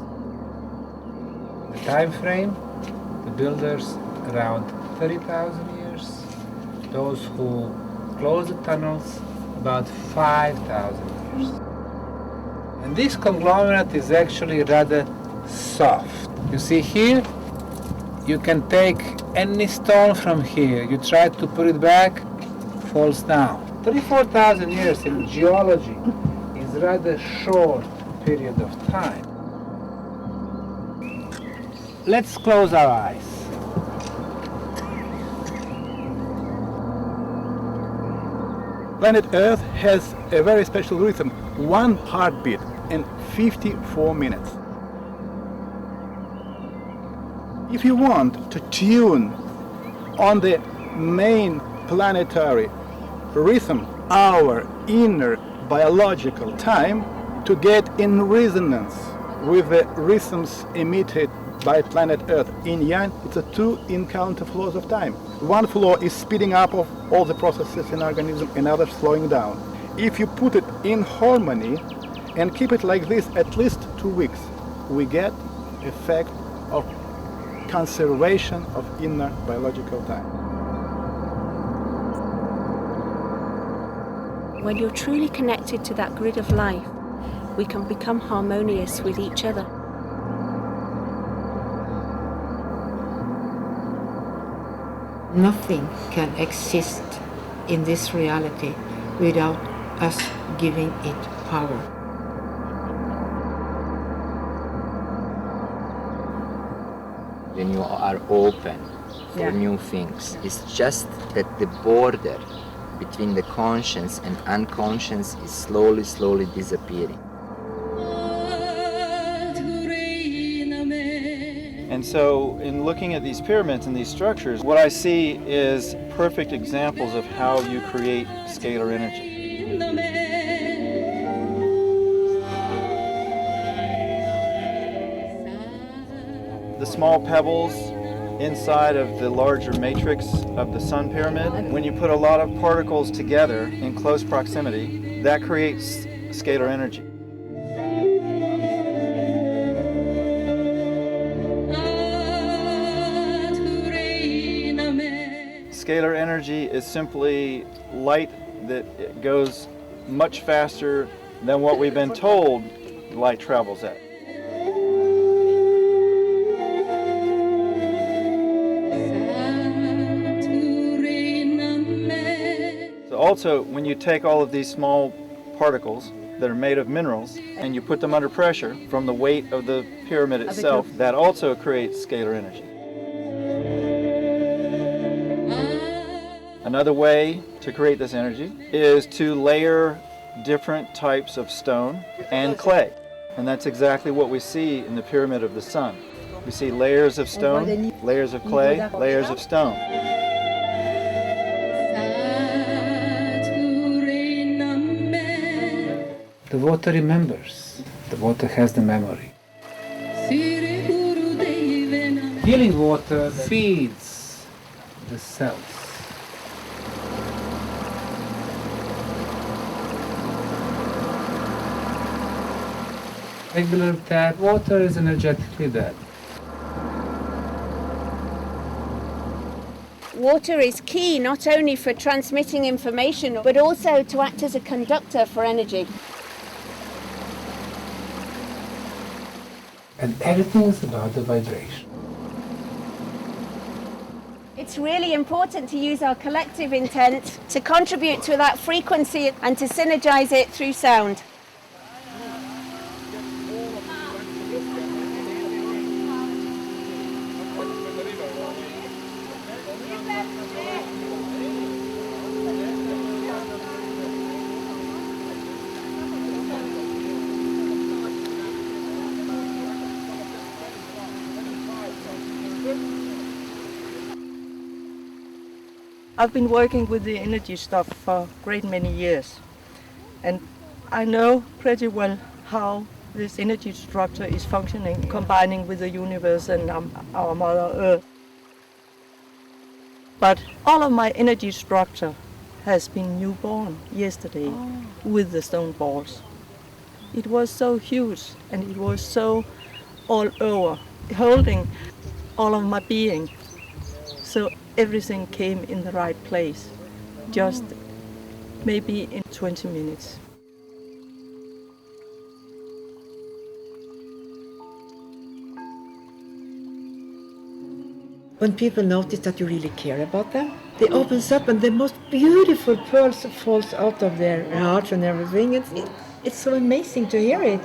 The time frame, the builders around 30,000 years, those who closed the tunnels about 5,000 years. And this conglomerate is actually rather soft. You see here, you can take any stone from here, you try to put it back, falls down. 34,000 years in geology is rather short period of time. Let's close our eyes. Planet Earth has a very special rhythm, 1 heartbeat in 54 minutes. If you want to tune on the main planetary rhythm, our inner biological time, to get in resonance with the rhythms emitted by planet Earth in Yang, it's a 2 encounter flows of time. One flow is speeding up of all the processes in organism, another slowing down. If you put it in harmony and keep it like this at least 2 weeks, we get effect of conservation of inner biological time. When you're truly connected to that grid of life, we can become harmonious with each other. Nothing can exist in this reality without us giving it power. When you are open for new things, it's just that the border between the conscious and unconscious is slowly disappearing. And so in looking at these pyramids and these structures, what I see is perfect examples of how you create scalar energy. The small pebbles inside of the larger matrix of the sun pyramid, when you put a lot of particles together in close proximity, that creates scalar energy. Scalar energy is simply light that goes much faster than what we've been told light travels at. So also, when you take all of these small particles that are made of minerals and you put them under pressure from the weight of the pyramid itself, that also creates scalar energy. Another way to create this energy is to layer different types of stone and clay. And that's exactly what we see in the Pyramid of the Sun. We see layers of stone, layers of clay, layers of stone. The water remembers. The water has the memory. Healing water feeds the cells. Regular tap water is energetically dead. Water is key not only for transmitting information, but also to act as a conductor for energy. And everything is about the vibration. It's really important to use our collective intent to contribute to that frequency and to synergize it through sound. I've been working with the energy stuff for a great many years, and I know pretty well how this energy structure is functioning, combining with the universe and our Mother Earth. But all of my energy structure has been newborn yesterday with the stone balls. It was so huge and it was so all over, holding all of my being. So everything came in the right place, just maybe in 20 minutes. When people notice that you really care about them, they opens up and the most beautiful pearls falls out of their hearts and everything. It's so amazing to hear it.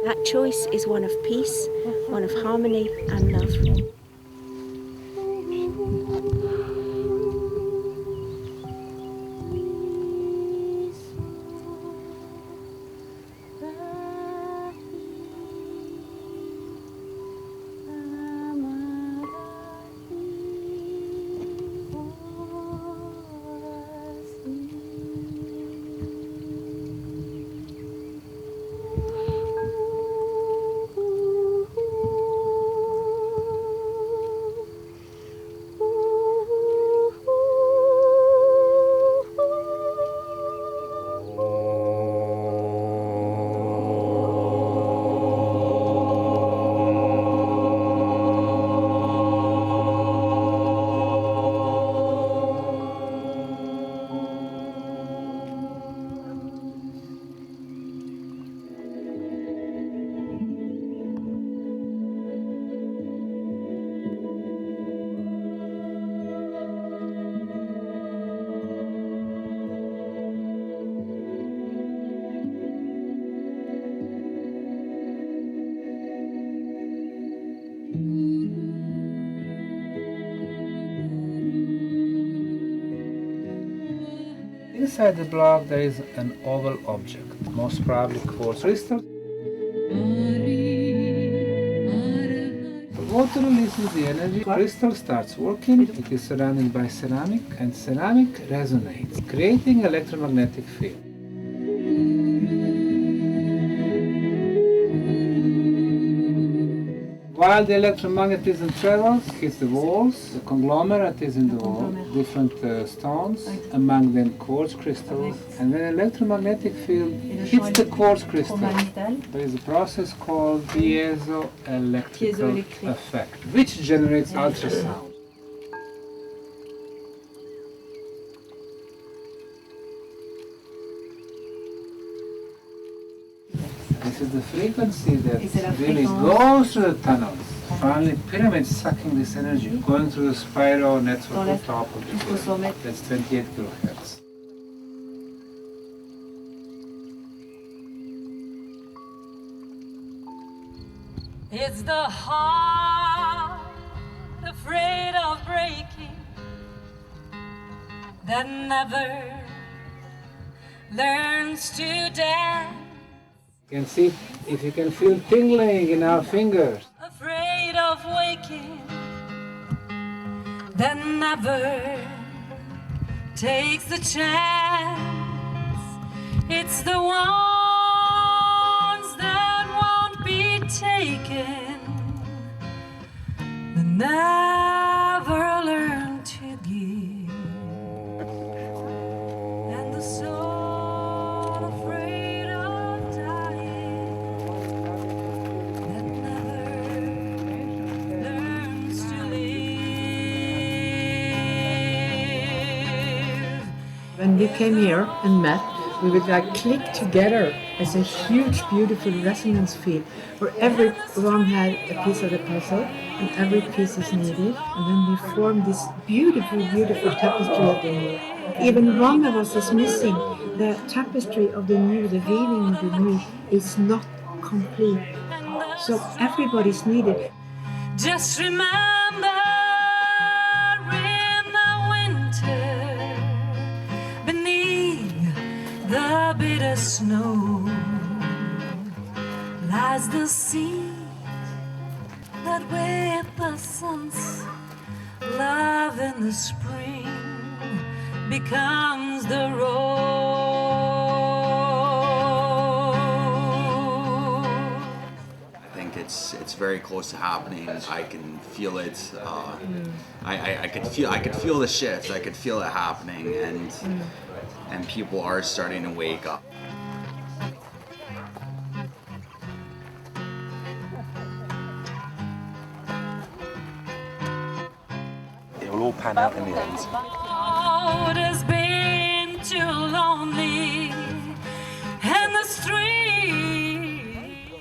That choice is one of peace, one of harmony and love. Inside the block there is an oval object, most probably quartz crystal. Water releases the energy, crystal starts working, it is surrounded by ceramic, and ceramic resonates, creating electromagnetic field. While the electromagnetism travels, hits the walls, the conglomerate is in the wall, different stones, among them quartz crystals, and when electromagnetic field hits the quartz crystal, there is a process called piezoelectrical effect, which generates ultrasound. This is the frequency that really goes through the tunnels. Finally, pyramids sucking this energy, going through the spiral network on top of the pyramid. That's 28 kilohertz. It's the heart afraid of breaking that never learns to dance. You can see if you can feel tingling in our fingers. Afraid of waking that never takes the chance. It's the ones that won't be taken that never learn to give. And the soul afraid of dying that never learns to live. When we came here and met, we would like click together as a huge, beautiful resonance field where everyone had a piece of the puzzle and every piece is needed. And then we formed this beautiful, beautiful tapestry of the new. Even one of us is missing. The tapestry of the new, the weaving of the new is not complete. So everybody's needed. Just remember in the winter beneath the bitter snow lies the seed that with the sun's love in the spring becomes the rose. I think it's very close to happening. I can feel it. I could feel the shift. I could feel it happening, and people are starting to wake up. It will all pan out in the end. It has been too lonely, and the street.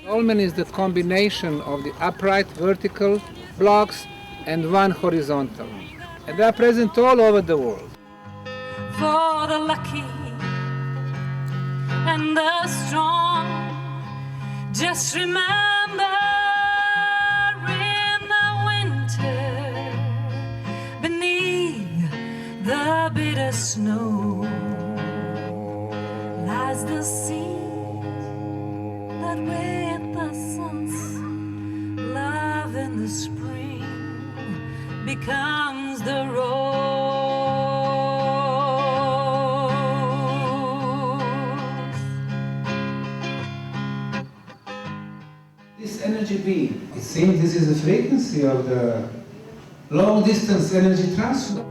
Dolmen is the combination of the upright vertical blocks and one horizontal. And they are present all over the world. For the lucky and the strong, just remember in the winter beneath the bitter snow lies the seed that with the sun's love in the spring becomes the rose. This energy beam, it seems this is the frequency of the long distance energy transfer.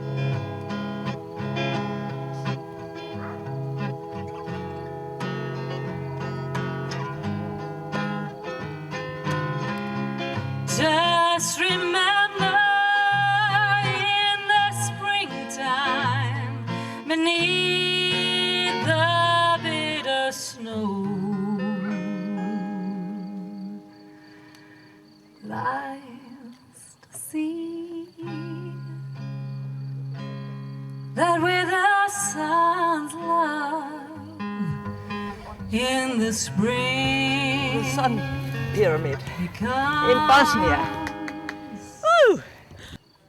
Just remember in the springtime beneath the bitter snow lies the seed that with the sun's love in the spring. The Sun Pyramid in becomes Bosnia. Woo!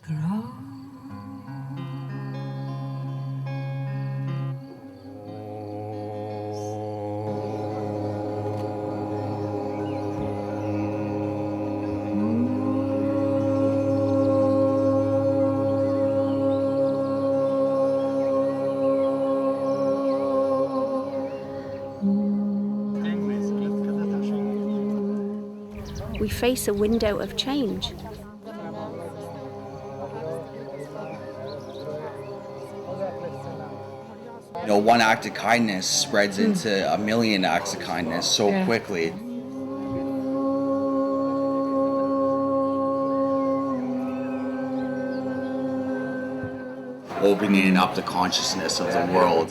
the rose. we face a window of change. You know, one act of kindness spreads into a million acts of kindness so quickly. Opening up the consciousness of the world.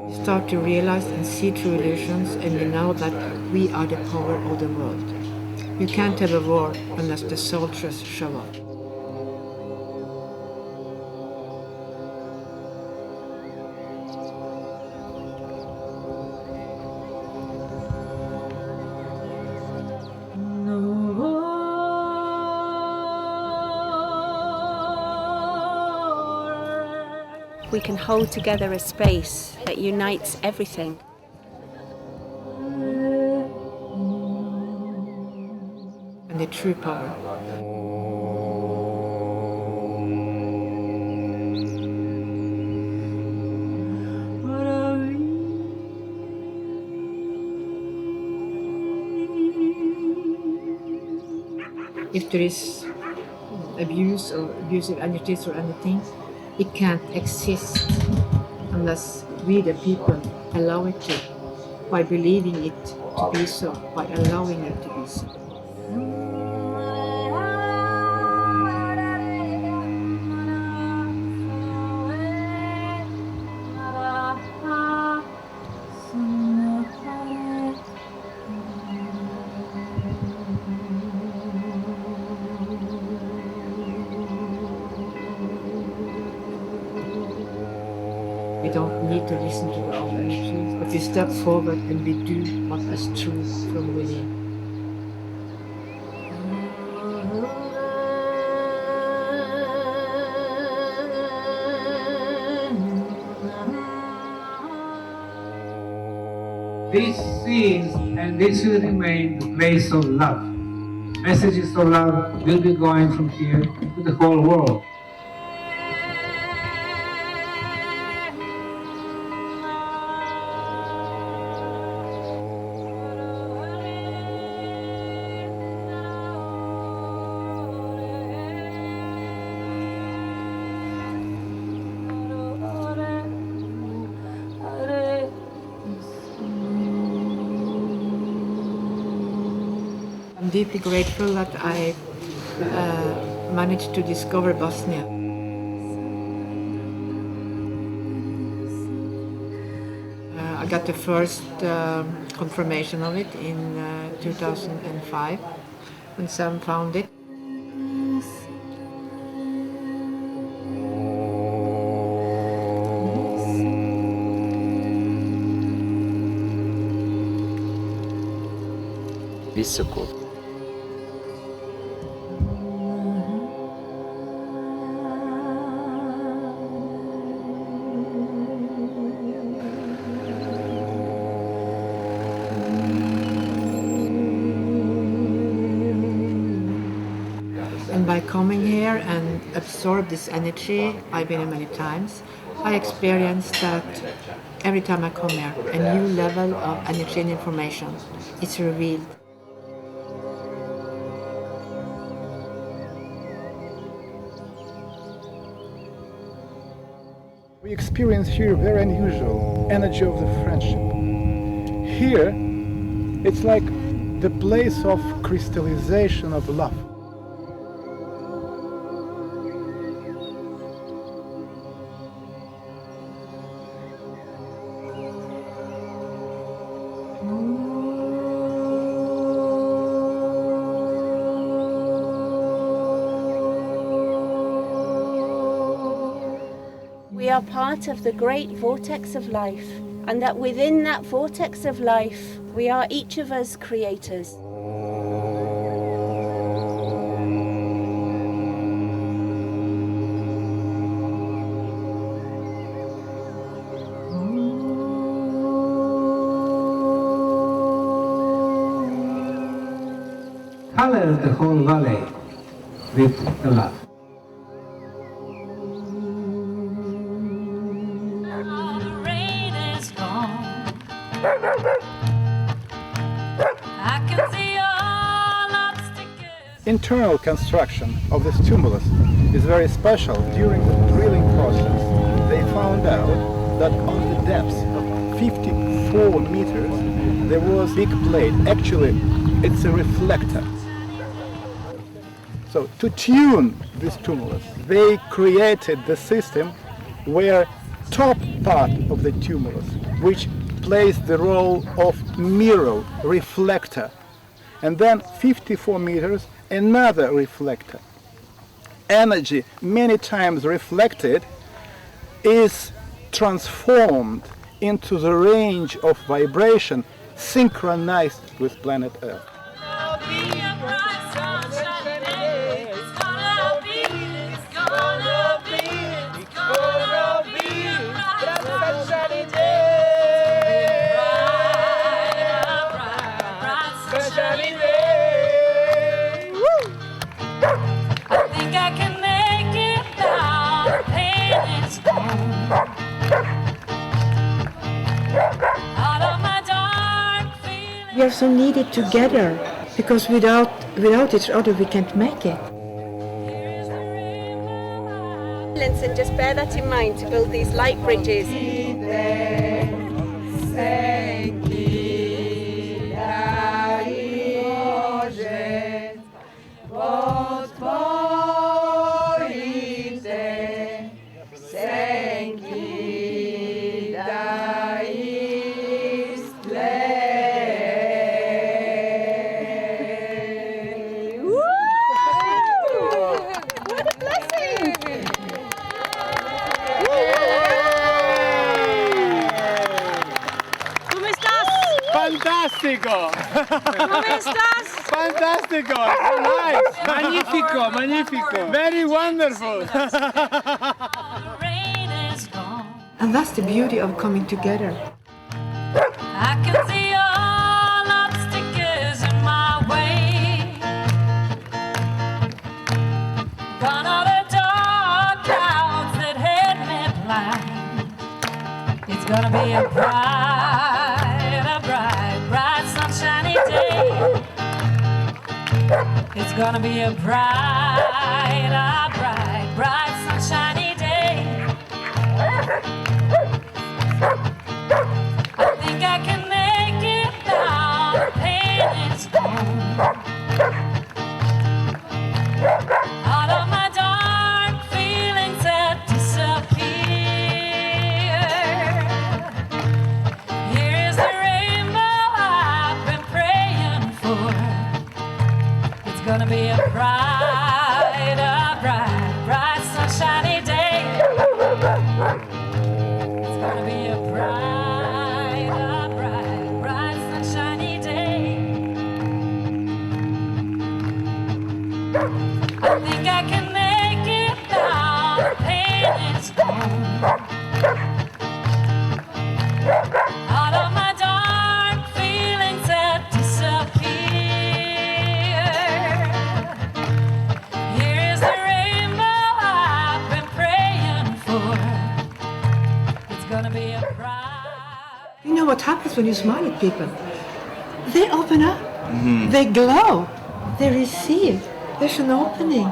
You start to realize and see true illusions, and you know that we are the power of the world. You can't have a war unless the soldiers show up. We can hold together a space that unites everything. And the true power. If there is abuse or abusive energies or anything, it can't exist unless we, the people, allow it to, by believing it to be so, by allowing it to be so. We don't need to listen to our own energies, but we step forward and we do what is true from within. This is and this will remain the place of love. Messages of love will be going from here to the whole world. I'm deeply grateful that I managed to discover Bosnia. I got the first confirmation of it in 2005 when Sam found it. Visoko. And by coming here and absorb this energy, I've been here many times, I experienced that every time I come here, a new level of energy and information is revealed. We experience here very unusual energy of the friendship. Here, it's like the place of crystallization of love. We are part of the great vortex of life, and that within that vortex of life, we are each of us creators. Color the whole valley with the love. All the rain is gone. internal construction of this tumulus is very special. During the drilling process, they found out that on the depths of 54 meters, there was a big plate. Actually, it's a reflector. So to tune this tumulus, they created the system where top part of the tumulus, which plays the role of mirror, reflector, and then 54 meters, another reflector. Energy, many times reflected, is transformed into the range of vibration synchronized with planet Earth. We are so needed together because without each other we can't make it. And just bear that in mind to build these light bridges. Fantastico! ¿Cómo estás? Fantastico! So nice! Magnifico! Magnifico! Very wonderful! And that's the beauty of coming together. I can see all obstacles in my way. Gone are the dark clouds that had me blind. It's gonna be a bright, sunshiny day. It's gonna be a bright, sunshiny day. I think I can make it now. The pain is gone. All of my dark feelings have disappeared. Here is the rainbow I've been praying for. It's gonna be a bright, sunshiny day. It's gonna be a bright, sunshiny day. I think I can make it now. The pain is gone. All of my dark feelings have disappeared. Here is the rainbow I've been praying for. It's gonna be a bright. You know what happens when you smile at people? They open up, they glow, they receive. There's an opening.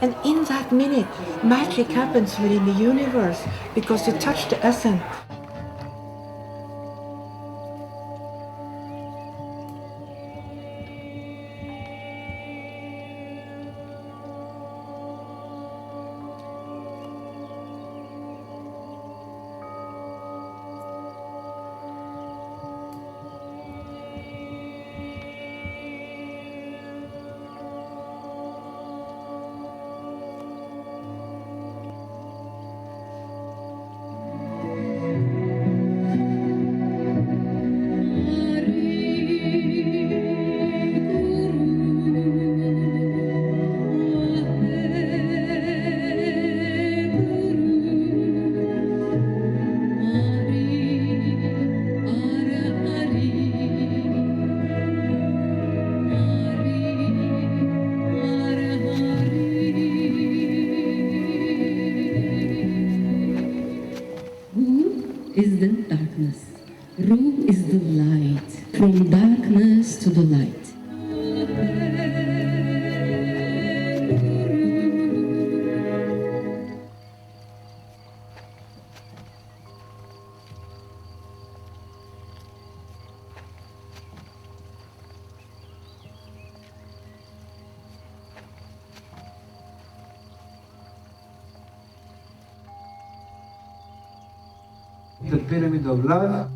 And in that minute, magic happens within the universe because you touch the essence. is the darkness. Ru is the light. From darkness to the light. the Pyramid of Love.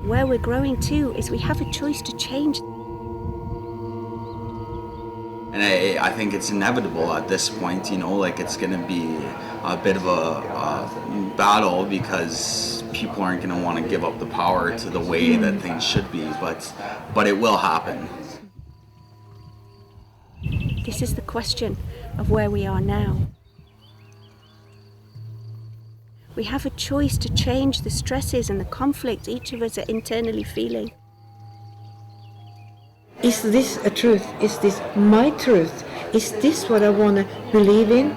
Where we're growing to is we have a choice to change. And I think it's inevitable at this point, you know, like it's going to be a bit of a battle because people aren't going to want to give up the power to the way that things should be, but it will happen. This is the question of where we are now. We have a choice to change the stresses and the conflicts each of us are internally feeling. Is this a truth? Is this my truth? Is this what I want to believe in?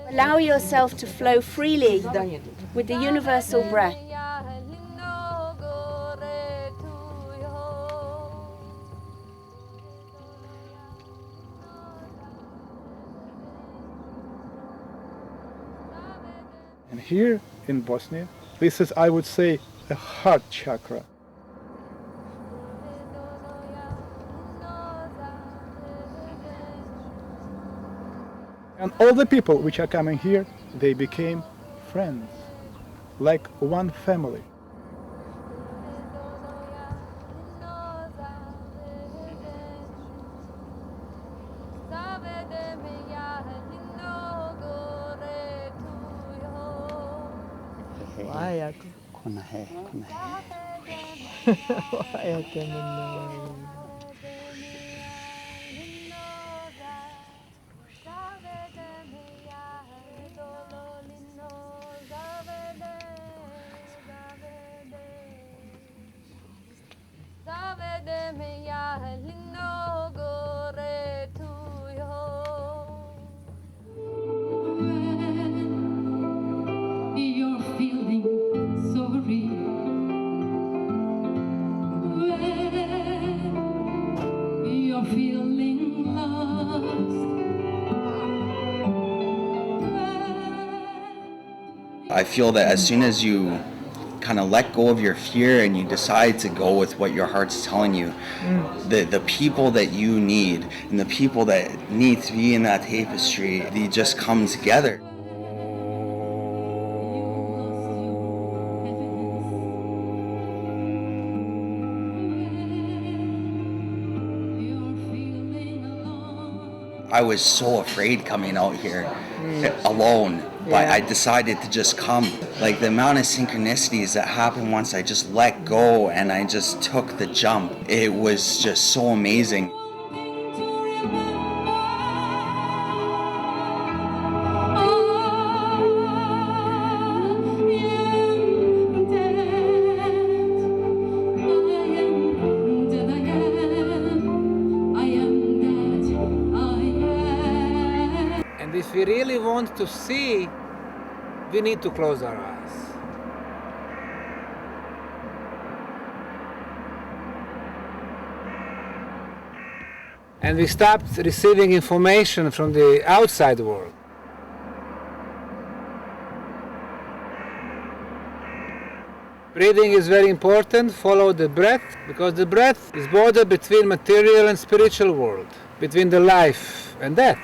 Allow yourself to flow freely with the universal breath. And here in Bosnia, this is, I would say, a heart chakra. And all the people which are coming here, they became friends, like one family. You're feeling sorry. When you're feeling lost. I feel that as soon as you kind of let go of your fear and you decide to go with what your heart's telling you, the people that you need and the people that need to be in that tapestry, they just come together. I was so afraid coming out here alone, but I decided to just come. Like the amount of synchronicities that happened once I just let go and I just took the jump, it was just so amazing. And if we really want to see, we need to close our eyes. And we stopped receiving information from the outside world. Breathing is very important. Follow the breath, because the breath is border between material and spiritual world, between the life and death.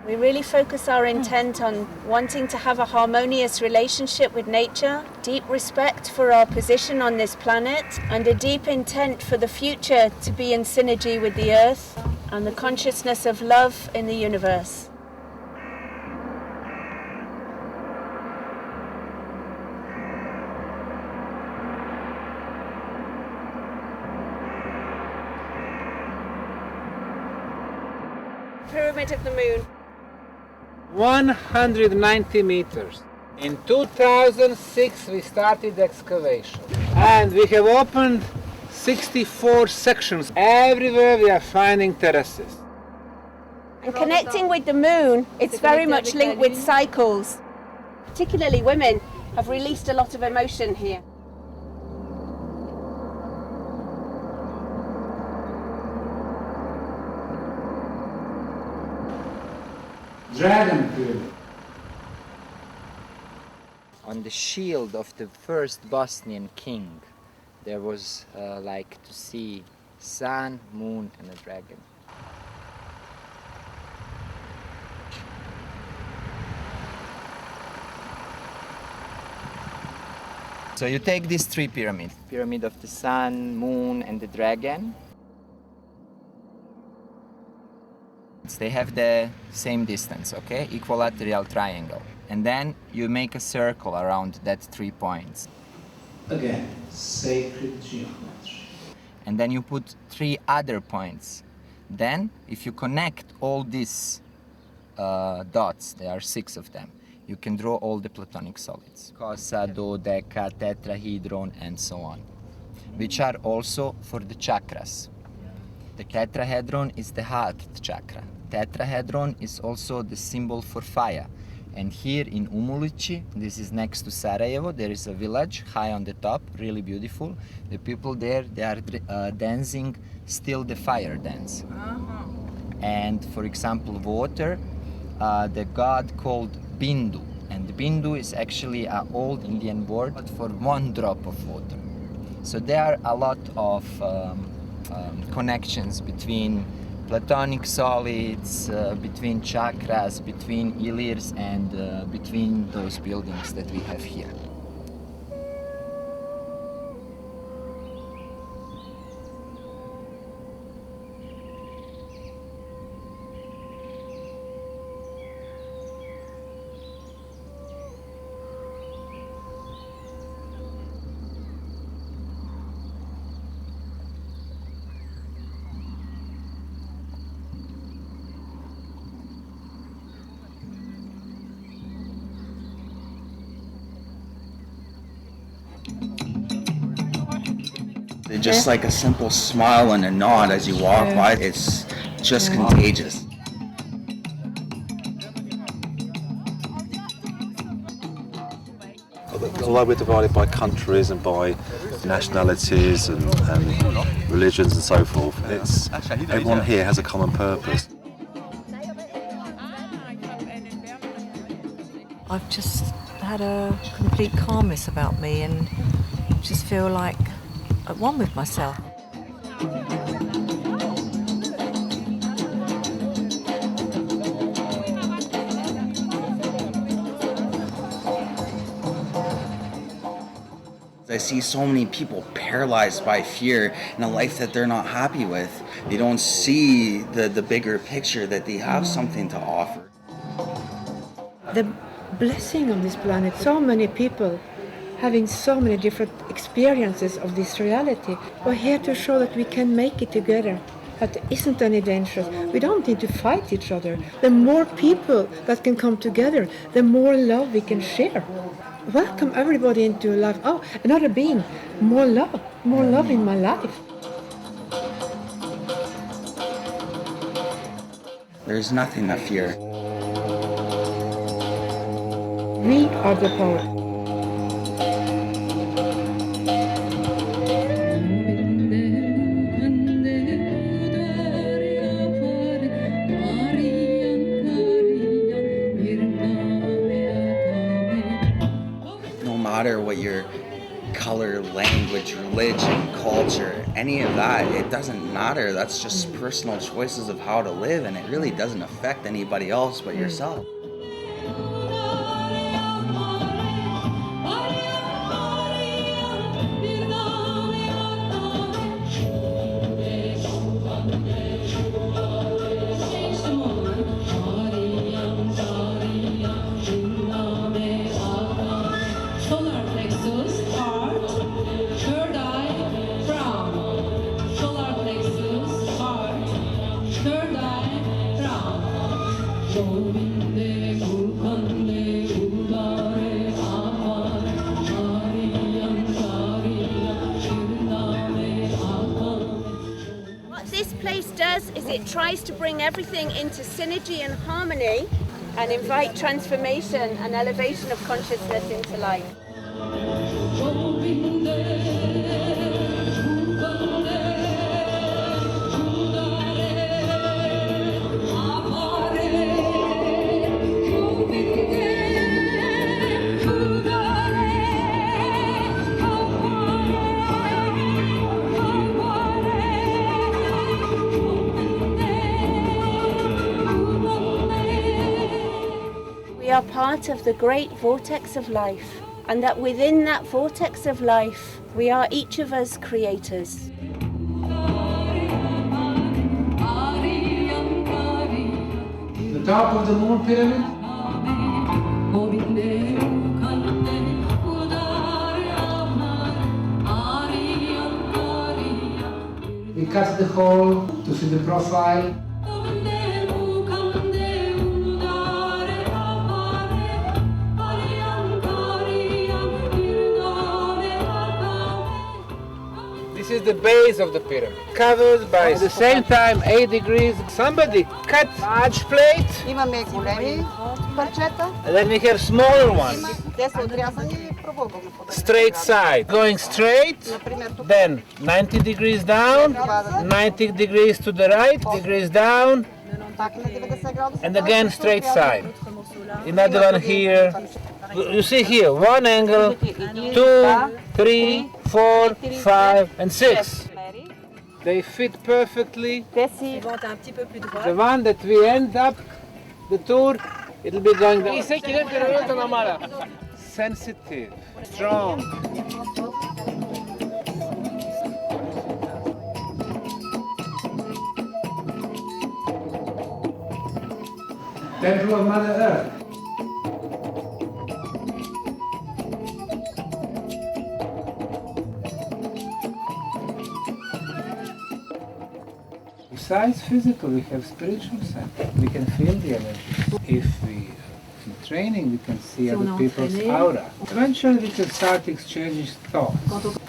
We really focus our intent on wanting to have a harmonious relationship with nature, deep respect for our position on this planet, and a deep intent for the future to be in synergy with the earth and the consciousness of love in the universe. Pyramid of the Moon. 190 meters. In 2006 we started the excavation and we have opened 64 sections. Everywhere we are finding terraces. And connecting with the moon, it's very much linked with cycles. Particularly women have released a lot of emotion here. Dragon Pyramid. On the shield of the first Bosnian king, there was like to see sun, moon, and a dragon. So you take these three pyramids, pyramid of the sun, moon, and the dragon. They have the same distance, okay? Equilateral triangle. And then you make a circle around that 3 points. Again, sacred geometry. And then you put 3 other points. Then, if you connect all these dots, there are 6 of them, you can draw all the Platonic solids. Cosa, dodeca, tetrahedron, and so on. Which are also for the chakras. The tetrahedron is the heart chakra. Tetrahedron is also the symbol for fire. And here in Umulici, this is next to Sarajevo, there is a village high on the top, really beautiful. The people there, they are dancing still the fire dance. And for example, water, the god called Bindu. And Bindu is actually an old Indian word for 1 drop of water. So there are a lot of connections between Platonic solids, between chakras, between Illyrs, and between those buildings that we have here. Just like a simple smile and a nod as you walk by, it's just contagious. Although we're divided by countries and by nationalities and religions and so forth, everyone here has a common purpose. I've just had a complete calmness about me and just feel like at one with myself. I see so many people paralyzed by fear in a life that they're not happy with. They don't see the bigger picture, that they have something to offer. The blessing on this planet, so many people having so many different experiences of this reality. We're here to show that we can make it together, that there isn't any danger. We don't need to fight each other. The more people that can come together, the more love we can share. Welcome everybody into life. Oh, another being, more love in my life. There's nothing to fear. We are the power. No matter what your color, language, religion, culture, any of that, it doesn't matter. That's just personal choices of how to live, and it really doesn't affect anybody else but yourself. What this place does is it tries to bring everything into synergy and harmony and invite transformation and elevation of consciousness into life. We are part of the great vortex of life, and that within that vortex of life, we are each of us creators. The top of the moon pyramid. We cut the hole to see the profile. This is the base of the pyramid, covered by at the same time 8 degrees. Somebody cut large plate, Имаме големи парчета. and then we have smaller ones. Те са отрязани правоъгълно. Straight side, going straight, then 90 degrees down, 90 degrees to the right, degrees down, and again straight side. Another one here. You see here, one angle, 2, 3, 4, 5, and 6. They fit perfectly. The one that we end up the tour, it'll be going down. Sensitive, strong. Temple of Mother Earth. Besides physical, we have spiritual sense. We can feel the energy. If we in training, we can see other people's aura. Eventually, we can start exchanging thoughts.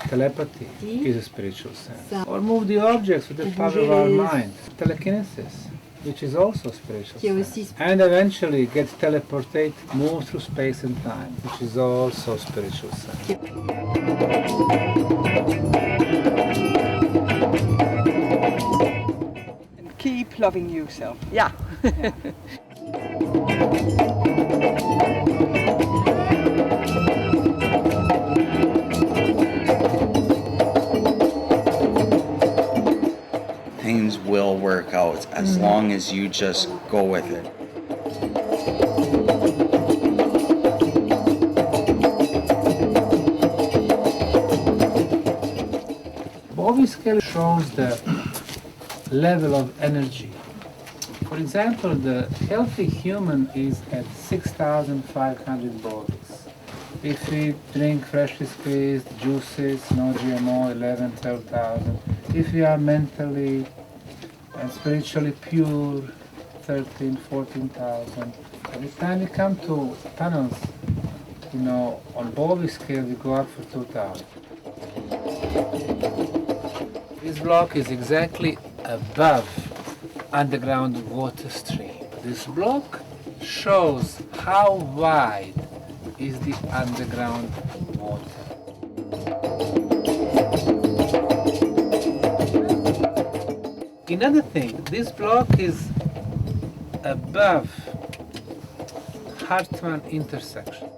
Telepathy is a spiritual sense. Or move the objects with the power of our mind. Telekinesis, which is also spiritual sense. And eventually get teleported, move through space and time, which is also spiritual sense. Keep loving yourself. Yeah. Things will work out as long as you just go with it. Bowie scale shows the level of energy. For example, the healthy human is at 6,500 Bowies. If we drink freshly squeezed juices, no GMO, 11, 12,000. If we are mentally and spiritually pure, 13, 14,000. Every time we come to tunnels, on Bowie scale, we go up for 2,000. This block is exactly above underground water stream. This block shows how wide is the underground water. Another thing, this block is above Hartmann intersection.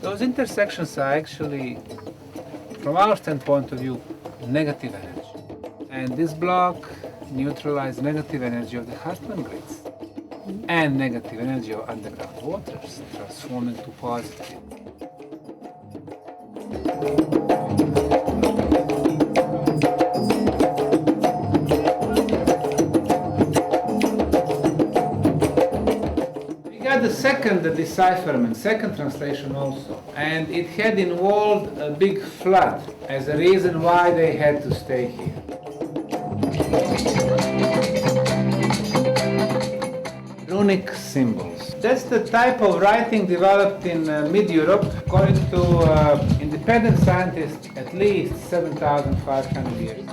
Those intersections are actually, from our standpoint of view, negative energy. And this block neutralizes negative energy of the Hartmann grids and negative energy of underground waters, transforming to positive. The second decipherment, second translation also, and it had involved a big flood as a reason why they had to stay here. Runic symbols. That's the type of writing developed in mid-Europe, according to independent scientists, at least 7,500 years.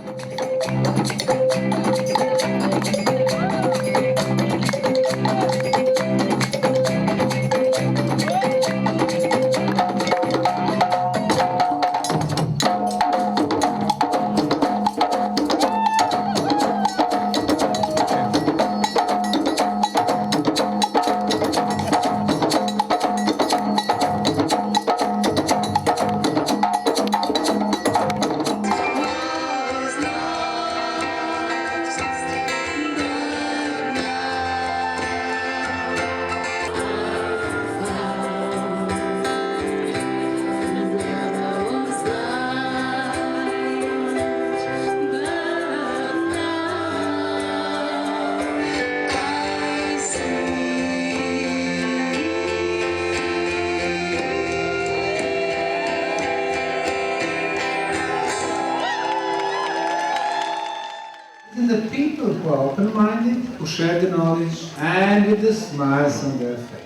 The people who are open-minded, who share the knowledge, and with the smiles on their face.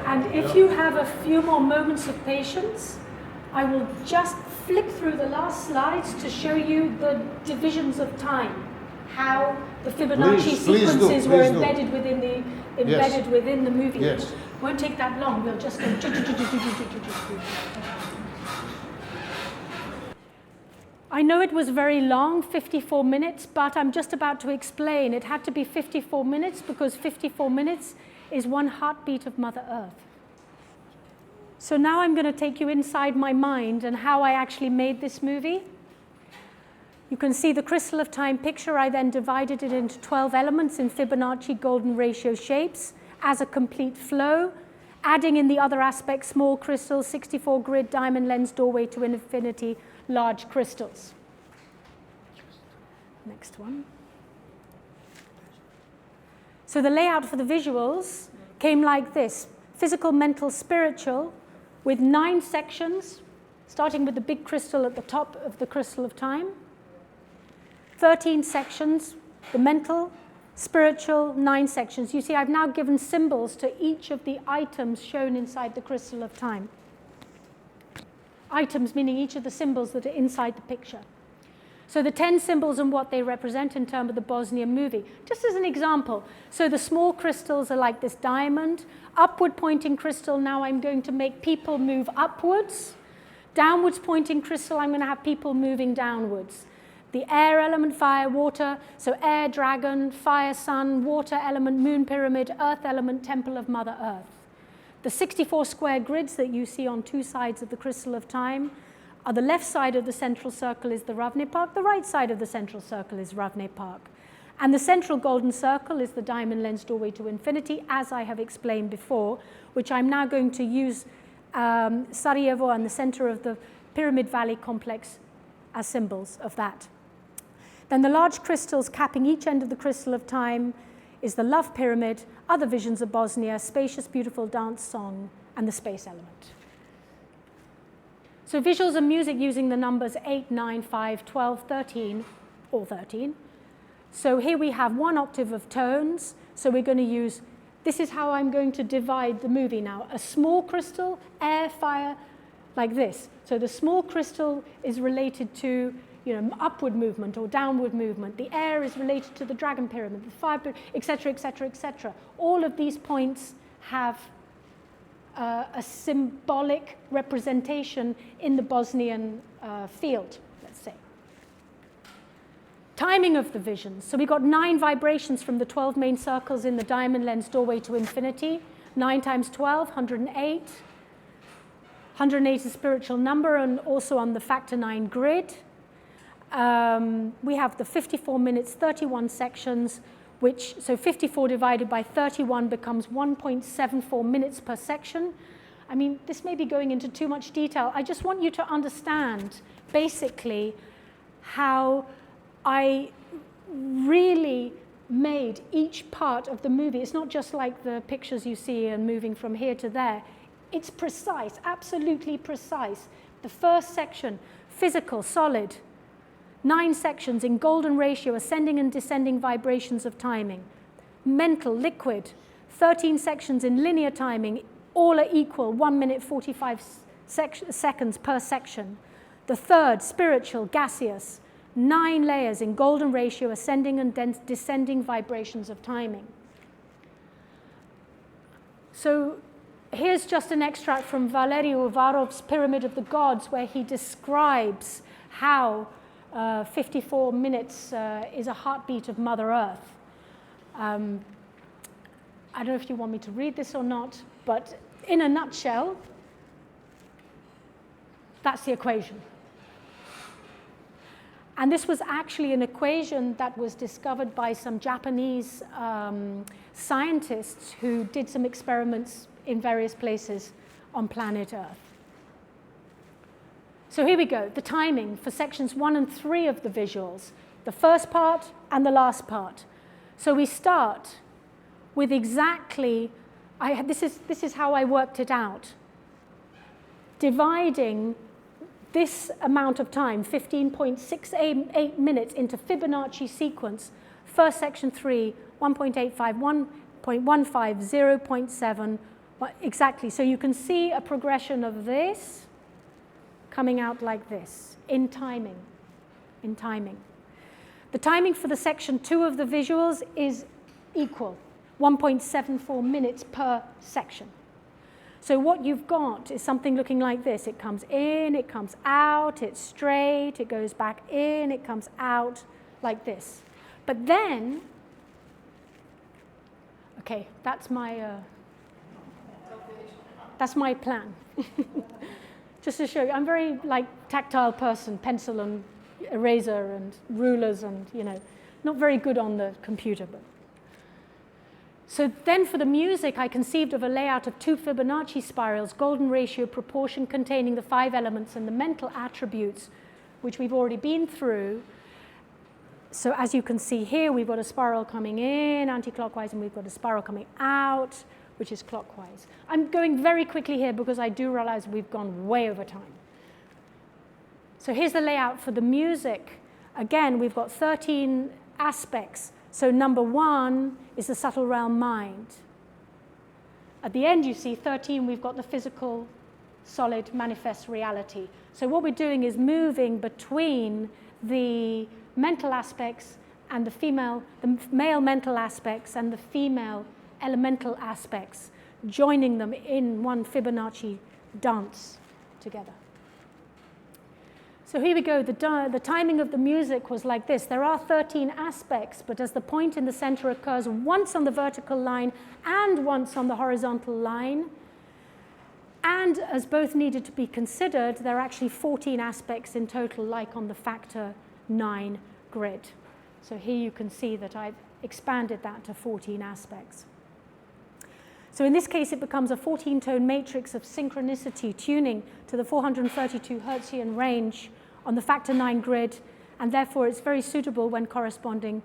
And if you have a few more moments of patience, I will just flip through the last slides to show you the divisions of time, how the Fibonacci sequences were embedded within the movie. Yes. It won't take that long. We'll just go. I know it was very long, 54 minutes, but I'm just about to explain. It had to be 54 minutes because 54 minutes is one heartbeat of Mother Earth. So now I'm going to take you inside my mind and how I actually made this movie. You can see the crystal of time picture. I then divided it into 12 elements in Fibonacci golden ratio shapes as a complete flow, adding in the other aspects, small crystals, 64 grid, diamond lens, doorway to infinity, large crystals. Next one. So the layout for the visuals came like this: physical, mental, spiritual, with 9 sections, starting with the big crystal at the top of the crystal of time. 13 sections, the mental, spiritual, 9 sections. You see, I've now given symbols to each of the items shown inside the crystal of time. Items meaning each of the symbols that are inside the picture. So the 10 symbols and what they represent in terms of the Bosnian movie. Just as an example, so the small crystals are like this diamond. Upward pointing crystal, now I'm going to make people move upwards. Downwards pointing crystal, I'm going to have people moving downwards. The air element, fire, water, so air, dragon, fire, sun, water element, moon pyramid, earth element, temple of Mother Earth. The 64 square grids that you see on 2 sides of the crystal of time are the left side of the central circle is the Ravne Park, the right side of the central circle is Ravne Park. And the central golden circle is the diamond lens doorway to infinity, as I have explained before, which I'm now going to use Sarajevo and the center of the Pyramid Valley complex as symbols of that. Then the large crystals capping each end of the crystal of time is the love pyramid, other visions of Bosnia, spacious, beautiful dance song, and the space element. So visuals and music using the numbers 8, 9, 5, 12, 13, or 13. So here we have 1 octave of tones. So we're going to use, this is how I'm going to divide the movie now. A small crystal, air, fire, like this. So the small crystal is related to upward movement or downward movement. The air is related to the dragon pyramid, the fire pyramid, etc., etc., etc. All of these points have a symbolic representation in the Bosnian field, let's say. Timing of the visions. So we got 9 vibrations from the 12 main circles in the diamond lens doorway to infinity. 9 times 12, 108. 108 is a spiritual number, and also on the factor 9 grid. We have the 54 minutes, 31 sections, so 54 divided by 31 becomes 1.74 minutes per section. I mean, this may be going into too much detail. I just want you to understand, basically, how I really made each part of the movie. It's not just like the pictures you see and moving from here to there. It's precise, absolutely precise. The first section, physical, solid. 9 sections in golden ratio, ascending and descending vibrations of timing. Mental, liquid, 13 sections in linear timing, all are equal, 1 minute 45 seconds per section. The third, spiritual, gaseous, 9 layers in golden ratio, ascending and descending vibrations of timing. So here's just an extract from Valery Uvarov's Pyramid of the Gods, where he describes how 54 minutes is a heartbeat of Mother Earth. I don't know if you want me to read this or not, but in a nutshell, that's the equation. And this was actually an equation that was discovered by some Japanese scientists who did some experiments in various places on planet Earth. So here we go, the timing for sections 1 and 3 of the visuals, the first part and the last part. So we start with exactly, this is how I worked it out, dividing this amount of time, 15.68 minutes, into Fibonacci sequence. First section 3, 1.85, 1.15, 0.7, exactly. So you can see a progression of this coming out like this, in timing. The timing for the section 2 of the visuals is equal, 1.74 minutes per section. So what you've got is something looking like this. It comes in, it comes out, it's straight, it goes back in, it comes out, like this. But then, okay, that's my plan. Just to show you, I'm very tactile person, pencil and eraser and rulers and, not very good on the computer. But. So then for the music, I conceived of a layout of 2 Fibonacci spirals, golden ratio proportion containing the 5 elements and the mental attributes, which we've already been through. So as you can see here, we've got a spiral coming in anti-clockwise, and we've got a spiral coming out, which is clockwise. I'm going very quickly here because I do realize we've gone way over time. So here's the layout for the music. Again, we've got 13 aspects. So number 1 is the subtle realm mind. At the end, you see 13, we've got the physical, solid, manifest reality. So what we're doing is moving between the mental aspects and the male mental aspects and the female elemental aspects, joining them in one Fibonacci dance together. So here we go. The timing of the music was like this. There are 13 aspects, but as the point in the center occurs once on the vertical line and once on the horizontal line, and as both needed to be considered, there are actually 14 aspects in total, like on the factor 9 grid. So here you can see that I've expanded that to 14 aspects. So in this case, it becomes a 14-tone matrix of synchronicity tuning to the 432 Hertzian range on the factor 9 grid, and therefore it's very suitable when corresponding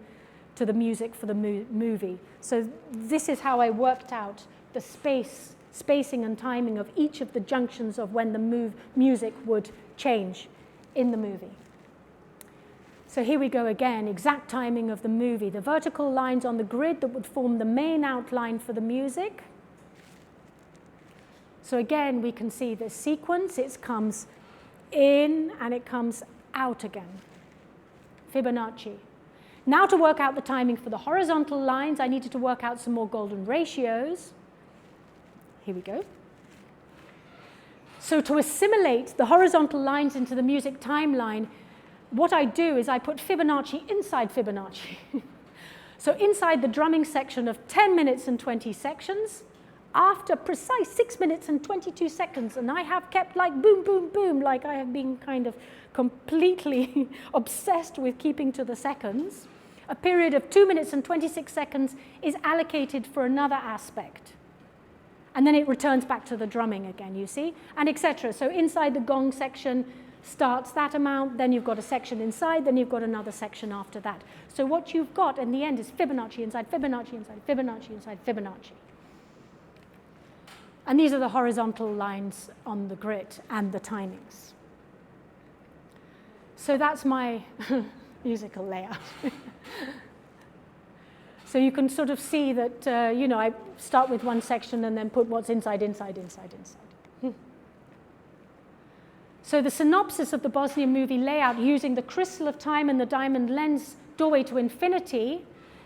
to the music for the movie. So this is how I worked out the spacing and timing of each of the junctions of when the music would change in the movie. So here we go again, exact timing of the movie. The vertical lines on the grid that would form the main outline for the music. So again, we can see the sequence. It comes in and it comes out again. Fibonacci. Now to work out the timing for the horizontal lines, I needed to work out some more golden ratios. Here we go. So to assimilate the horizontal lines into the music timeline, what I do is I put Fibonacci inside Fibonacci. So inside the drumming section of 10 minutes and 20 sections, after precise 6 minutes and 22 seconds, and I have kept like boom, boom, boom, like I have been kind of completely obsessed with keeping to the seconds, a period of 2 minutes and 26 seconds is allocated for another aspect. And then it returns back to the drumming again, you see, and etc. So inside the gong section starts that amount, then you've got a section inside, then you've got another section after that. So what you've got in the end is Fibonacci inside Fibonacci inside Fibonacci inside Fibonacci. And these are the horizontal lines on the grid and the timings. So that's my musical layout. So you can sort of see that, I start with one section and then put what's inside, inside, inside, inside. So the synopsis of the Bosnian movie layout using the crystal of time and the diamond lens doorway to infinity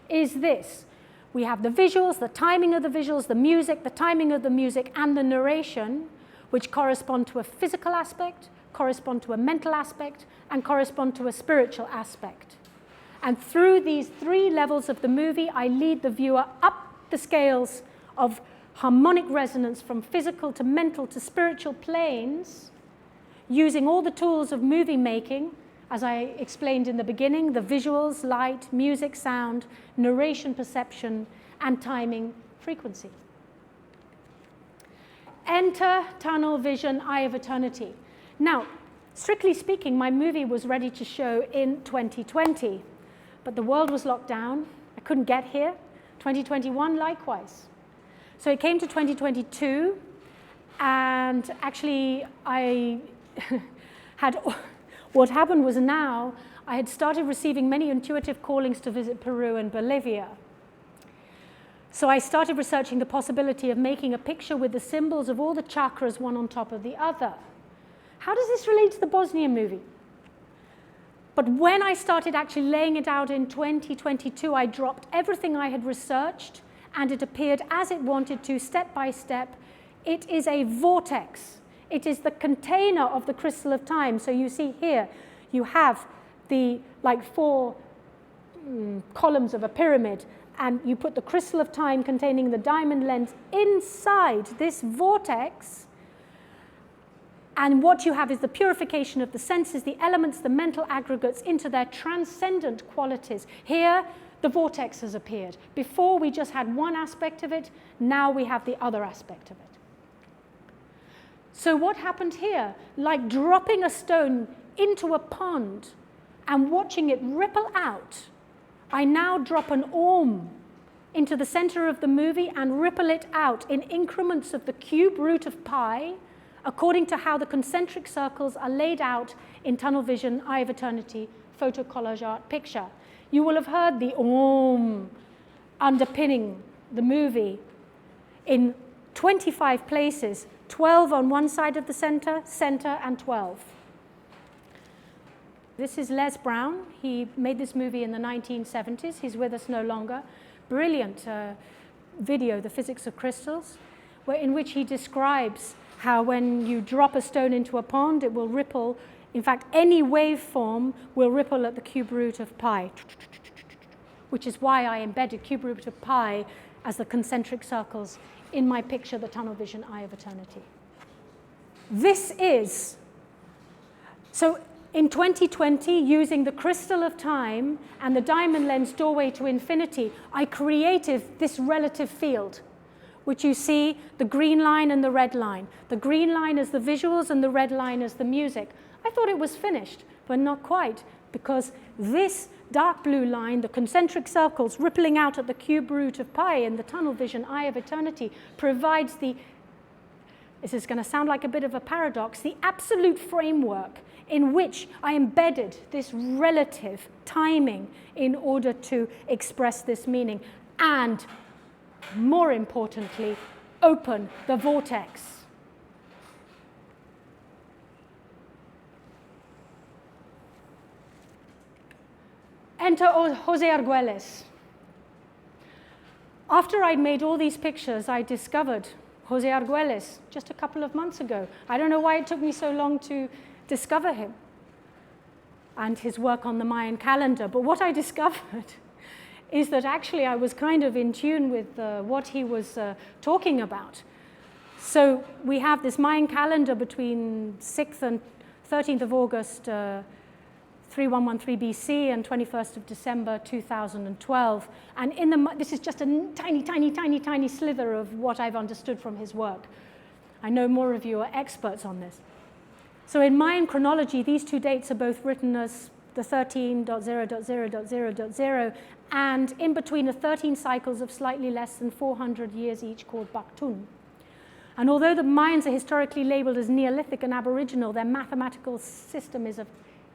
is this. We have the visuals, the timing of the visuals, the music, the timing of the music, and the narration, which correspond to a physical aspect, correspond to a mental aspect, and correspond to a spiritual aspect. And through these 3 levels of the movie, I lead the viewer up the scales of harmonic resonance from physical to mental to spiritual planes, using all the tools of movie making, as I explained in the beginning, the visuals, light, music, sound, narration, perception, and timing, frequency. Enter tunnel vision, eye of eternity. Now, strictly speaking, my movie was ready to show in 2020, but the world was locked down. I couldn't get here. 2021, likewise. So it came to 2022, and actually I had... What happened was now I had started receiving many intuitive callings to visit Peru and Bolivia. So I started researching the possibility of making a picture with the symbols of all the chakras one on top of the other. How does this relate to the Bosnian movie? But when I started actually laying it out in 2022, I dropped everything I had researched, and it appeared as it wanted to, step by step. It is a vortex. It is the container of the crystal of time. So you see here, you have the 4 columns of a pyramid, and you put the crystal of time containing the diamond lens inside this vortex, And what you have is the purification of the senses, the elements, the mental aggregates into their transcendent qualities. Here, the vortex has appeared. Before, we just had one aspect of it. Now we have the other aspect of it. So what happened here? Like dropping a stone into a pond and watching it ripple out, I now drop an orm into the center of the movie and ripple it out in increments of the cube root of pi, according to how the concentric circles are laid out in tunnel vision, eye of eternity, photo collage art picture. You will have heard the Om underpinning the movie in 25 places, 12 on one side of the center, and 12. This is Les Brown. He made this movie in the 1970s. He's with us no longer. Brilliant video, The Physics of Crystals, in which he describes how when you drop a stone into a pond, it will ripple. In fact, any waveform will ripple at the cube root of pi, which is why I embedded cube root of pi as the concentric circles in my picture, The Tunnel Vision Eye of Eternity. This is, so in 2020, using the crystal of time and the diamond lens doorway to infinity, I created this relative field, which you see the green line and the red line. The green line is the visuals and the red line is the music. I thought it was finished, but not quite, because this dark blue line, the concentric circles rippling out at the cube root of pi in the tunnel vision eye of eternity, provides the, this is going to sound like a bit of a paradox, the absolute framework in which I embedded this relative timing in order to express this meaning, and more importantly, open the vortex. Enter Jose Argüelles. After I'd made all these pictures, I discovered Jose Argüelles just a couple of months ago. I don't know why it took me so long to discover him and his work on the Mayan calendar, but what I discovered is that actually I was kind of in tune with what he was talking about. So we have this Mayan calendar between 6th and 13th of August, 3113 BC and 21st of December 2012. And in the, this is just a tiny, tiny, tiny, tiny slither of what I've understood from his work. I know more of you are experts on this. So in Mayan chronology, these two dates are both written as the 13.0.0.0.0, and in between are 13 cycles of slightly less than 400 years each called Baktun. And although the Mayans are historically labeled as Neolithic and Aboriginal, their mathematical system is of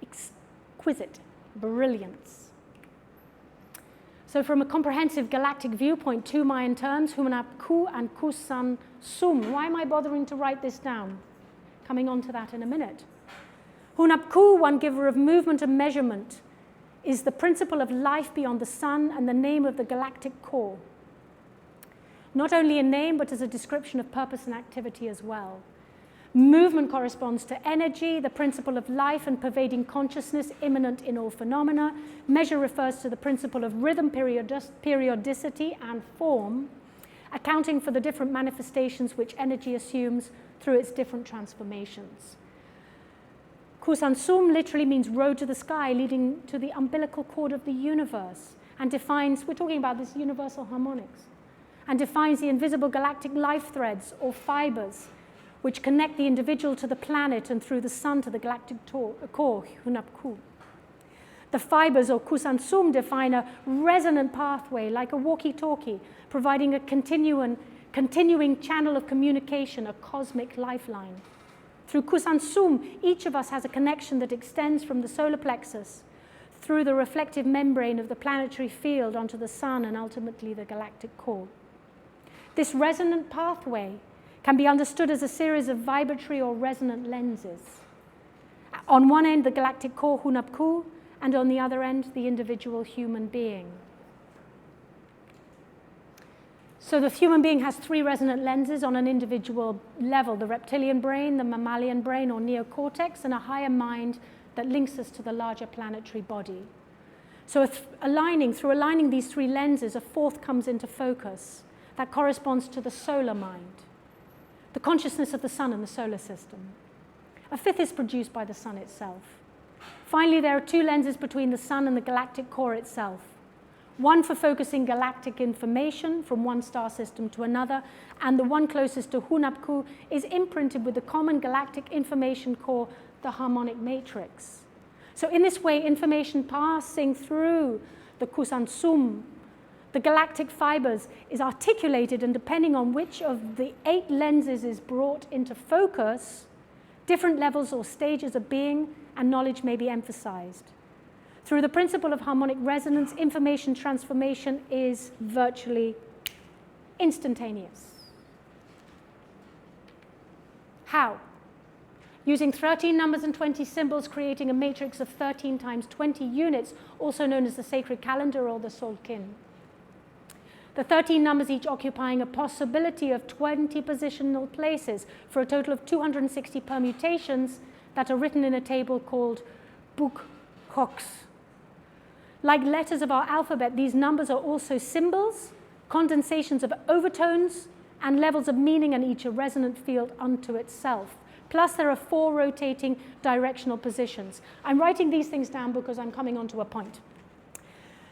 exquisite brilliance. So from a comprehensive galactic viewpoint, two Mayan terms, Hunapku and Kusan Sum. Why am I bothering to write this down? Coming on to that in a minute. Hunapku, one giver of movement and measurement, is the principle of life beyond the sun and the name of the galactic core. Not only a name, but as a description of purpose and activity as well. Movement corresponds to energy, the principle of life and pervading consciousness immanent in all phenomena. Measure refers to the principle of rhythm, periodicity, and form, accounting for the different manifestations which energy assumes through its different transformations. Kusansum literally means road to the sky, leading to the umbilical cord of the universe, and defines, we're talking about this universal harmonics, and defines the invisible galactic life threads or fibers which connect the individual to the planet and through the sun to the galactic core, Hunapku. The fibers, or Kusansum, define a resonant pathway like a walkie-talkie, providing a continuing channel of communication, a cosmic lifeline. Through Kusansum, each of us has a connection that extends from the solar plexus through the reflective membrane of the planetary field onto the sun and ultimately the galactic core. This resonant pathway can be understood as a series of vibratory or resonant lenses. On one end, the galactic core, Hunapku, and on the other end, the individual human being. So the human being has three resonant lenses on an individual level: the reptilian brain, the mammalian brain or neocortex, and a higher mind that links us to the larger planetary body. So through aligning these three lenses, a fourth comes into focus that corresponds to the solar mind, the consciousness of the sun and the solar system. A fifth is produced by the sun itself. Finally, there are two lenses between the sun and the galactic core itself. One for focusing galactic information from one star system to another, and the one closest to Hunabku is imprinted with the common galactic information core, the harmonic matrix. So in this way, information passing through the Kusansum, the galactic fibers, is articulated, and depending on which of the 8 lenses is brought into focus, different levels or stages of being and knowledge may be emphasized. Through the principle of harmonic resonance, information transformation is virtually instantaneous. How? Using 13 numbers and 20 symbols, creating a matrix of 13 times 20 units, also known as the sacred calendar or the Solkin. The 13 numbers each occupying a possibility of 20 positional places for a total of 260 permutations that are written in a table called Bukhoks. Like letters of our alphabet, these numbers are also symbols, condensations of overtones, and levels of meaning, and each a resonant field unto itself. Plus, there are 4 rotating directional positions. I'm writing these things down because I'm coming on to a point.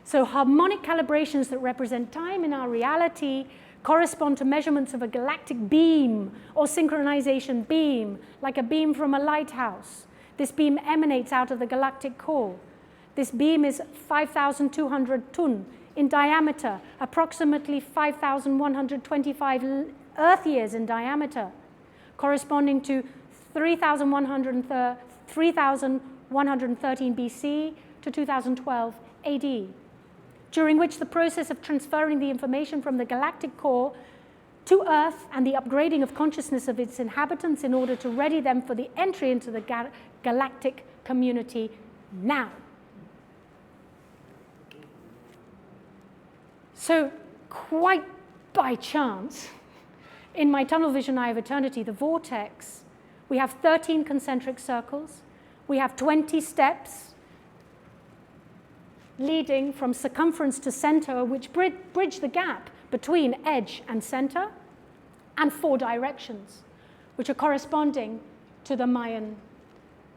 So harmonic calibrations that represent time in our reality correspond to measurements of a galactic beam or synchronization beam, like a beam from a lighthouse. This beam emanates out of the galactic core. This beam is 5,200 tun in diameter, approximately 5,125 Earth years in diameter, corresponding to 3,113 BC to 2012 AD, during which the process of transferring the information from the galactic core to Earth and the upgrading of consciousness of its inhabitants in order to ready them for the entry into the galactic community now. So, quite by chance, in my tunnel vision Eye of Eternity, the vortex, we have 13 concentric circles. We have 20 steps leading from circumference to center, which bridge the gap between edge and center, and 4 directions, which are corresponding to the Mayan,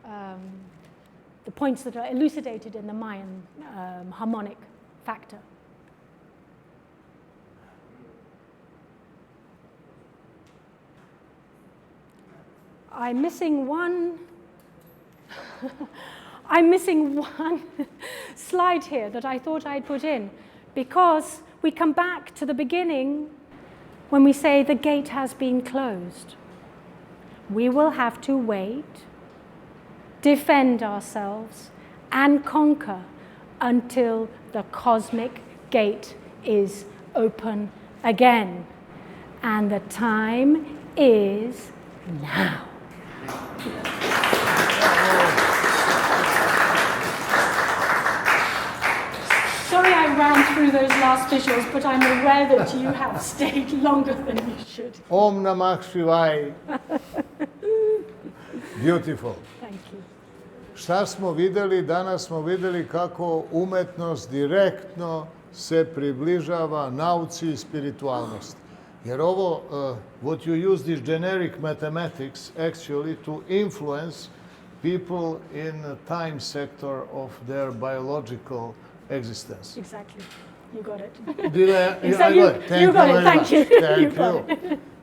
the points that are elucidated in the Mayan harmonic factor. I'm missing one slide here that I thought I'd put in, because we come back to the beginning when we say the gate has been closed. We will have to wait, defend ourselves, and conquer until the cosmic gate is open again. And the time is now. Sorry I ran through those last visuals, but I'm aware that you have stayed longer than you should. Om Namah Shivaya. Beautiful. Thank you. Šta smo videli? Danas smo videli kako umetnost direktno se približava nauci i spiritualnosti. Jer ovo, what you use this generic mathematics actually to influence people in the time sector of their biological existence. Exactly. You got it. Did I? Exactly. I got it. You got it. Thank you. Thank you.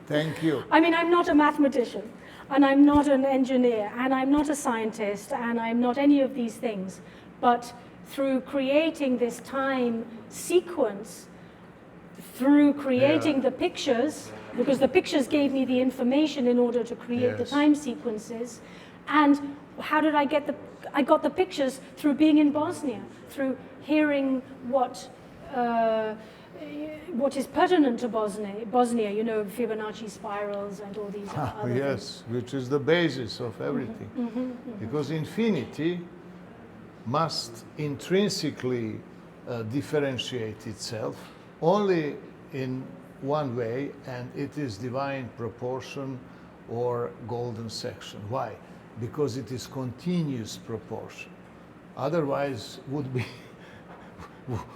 Thank you. I mean, I'm not a mathematician, and I'm not an engineer, and I'm not a scientist, and I'm not any of these things. But through creating this time sequence, through creating the pictures, because the pictures gave me the information in order to create the time sequences, and how did I get I got the pictures through being in Bosnia, through hearing what is pertinent to Bosnia, you know, Fibonacci spirals and all these other yes, things. Which is the basis of everything. Mm-hmm, mm-hmm. Because infinity must intrinsically differentiate itself only in one way, and it is divine proportion or golden section. Why? Because it is continuous proportion. Otherwise,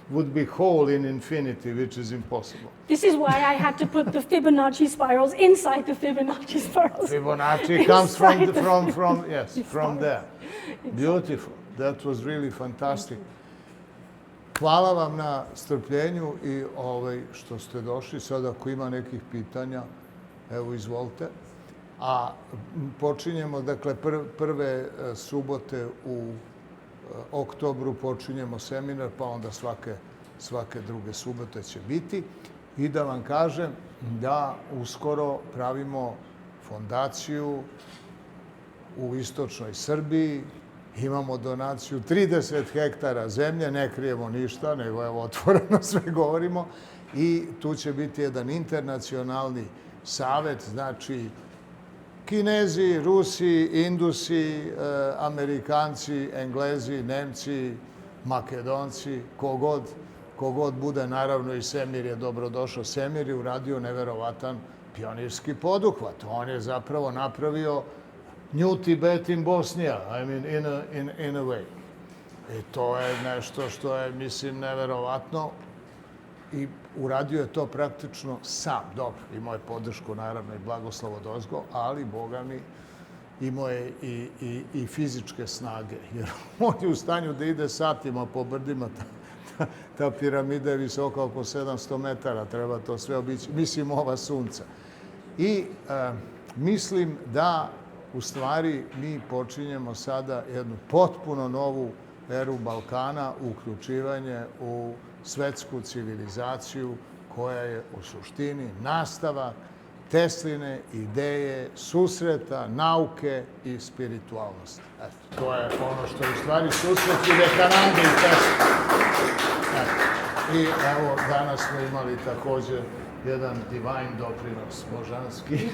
would be whole in infinity, which is impossible. This is why I had to put the Fibonacci spirals inside the Fibonacci spirals. Fibonacci comes from, Inside the from there. Beautiful. That was really fantastic. Hvala vam na strpljenju i što ste došli. Sad ako ima nekih pitanja, evo izvolite. A počinjemo, dakle, prve subote u oktobru počinjemo seminar, pa onda svake druge subote će biti. I da vam kažem da uskoro pravimo fondaciju u istočnoj Srbiji. Imamo donaciju 30 hektara zemlje, ne krijemo ništa, nego evo otvoreno sve govorimo. I tu će biti jedan internacionalni savet, znači Kinezi, Rusi, Indusi, Amerikanci, Englezi, Nemci, Makedonci, kogod bude, naravno i Semir je dobrodošao. Semir je uradio neverovatan pionirski poduhvat. On je zapravo napravio New Tibet in Bosnia, I mean, in a way. I to je nešto što je, mislim, neverovatno. I uradio je to praktično sam. Dobro, imao je podršku, naravno, i blagoslov odozgo, ali, Boga mi, imao je i fizičke snage. Jer on je u stanju da ide satima po brdima. Ta piramida je visoka oko 700 metara, treba to sve obići. Mislim, ova sunca. I mislim da, u stvari, mi počinjemo sada jednu potpuno novu eru Balkana, uključivanje u svetsku civilizaciju koja je u suštini nastavak Tesline ideje, susreta, nauke i spiritualnosti. Eto, to je ono što je u stvari susret Vivekanande i Tesla. I evo, danas smo imali također jedan divine doprinos božanski.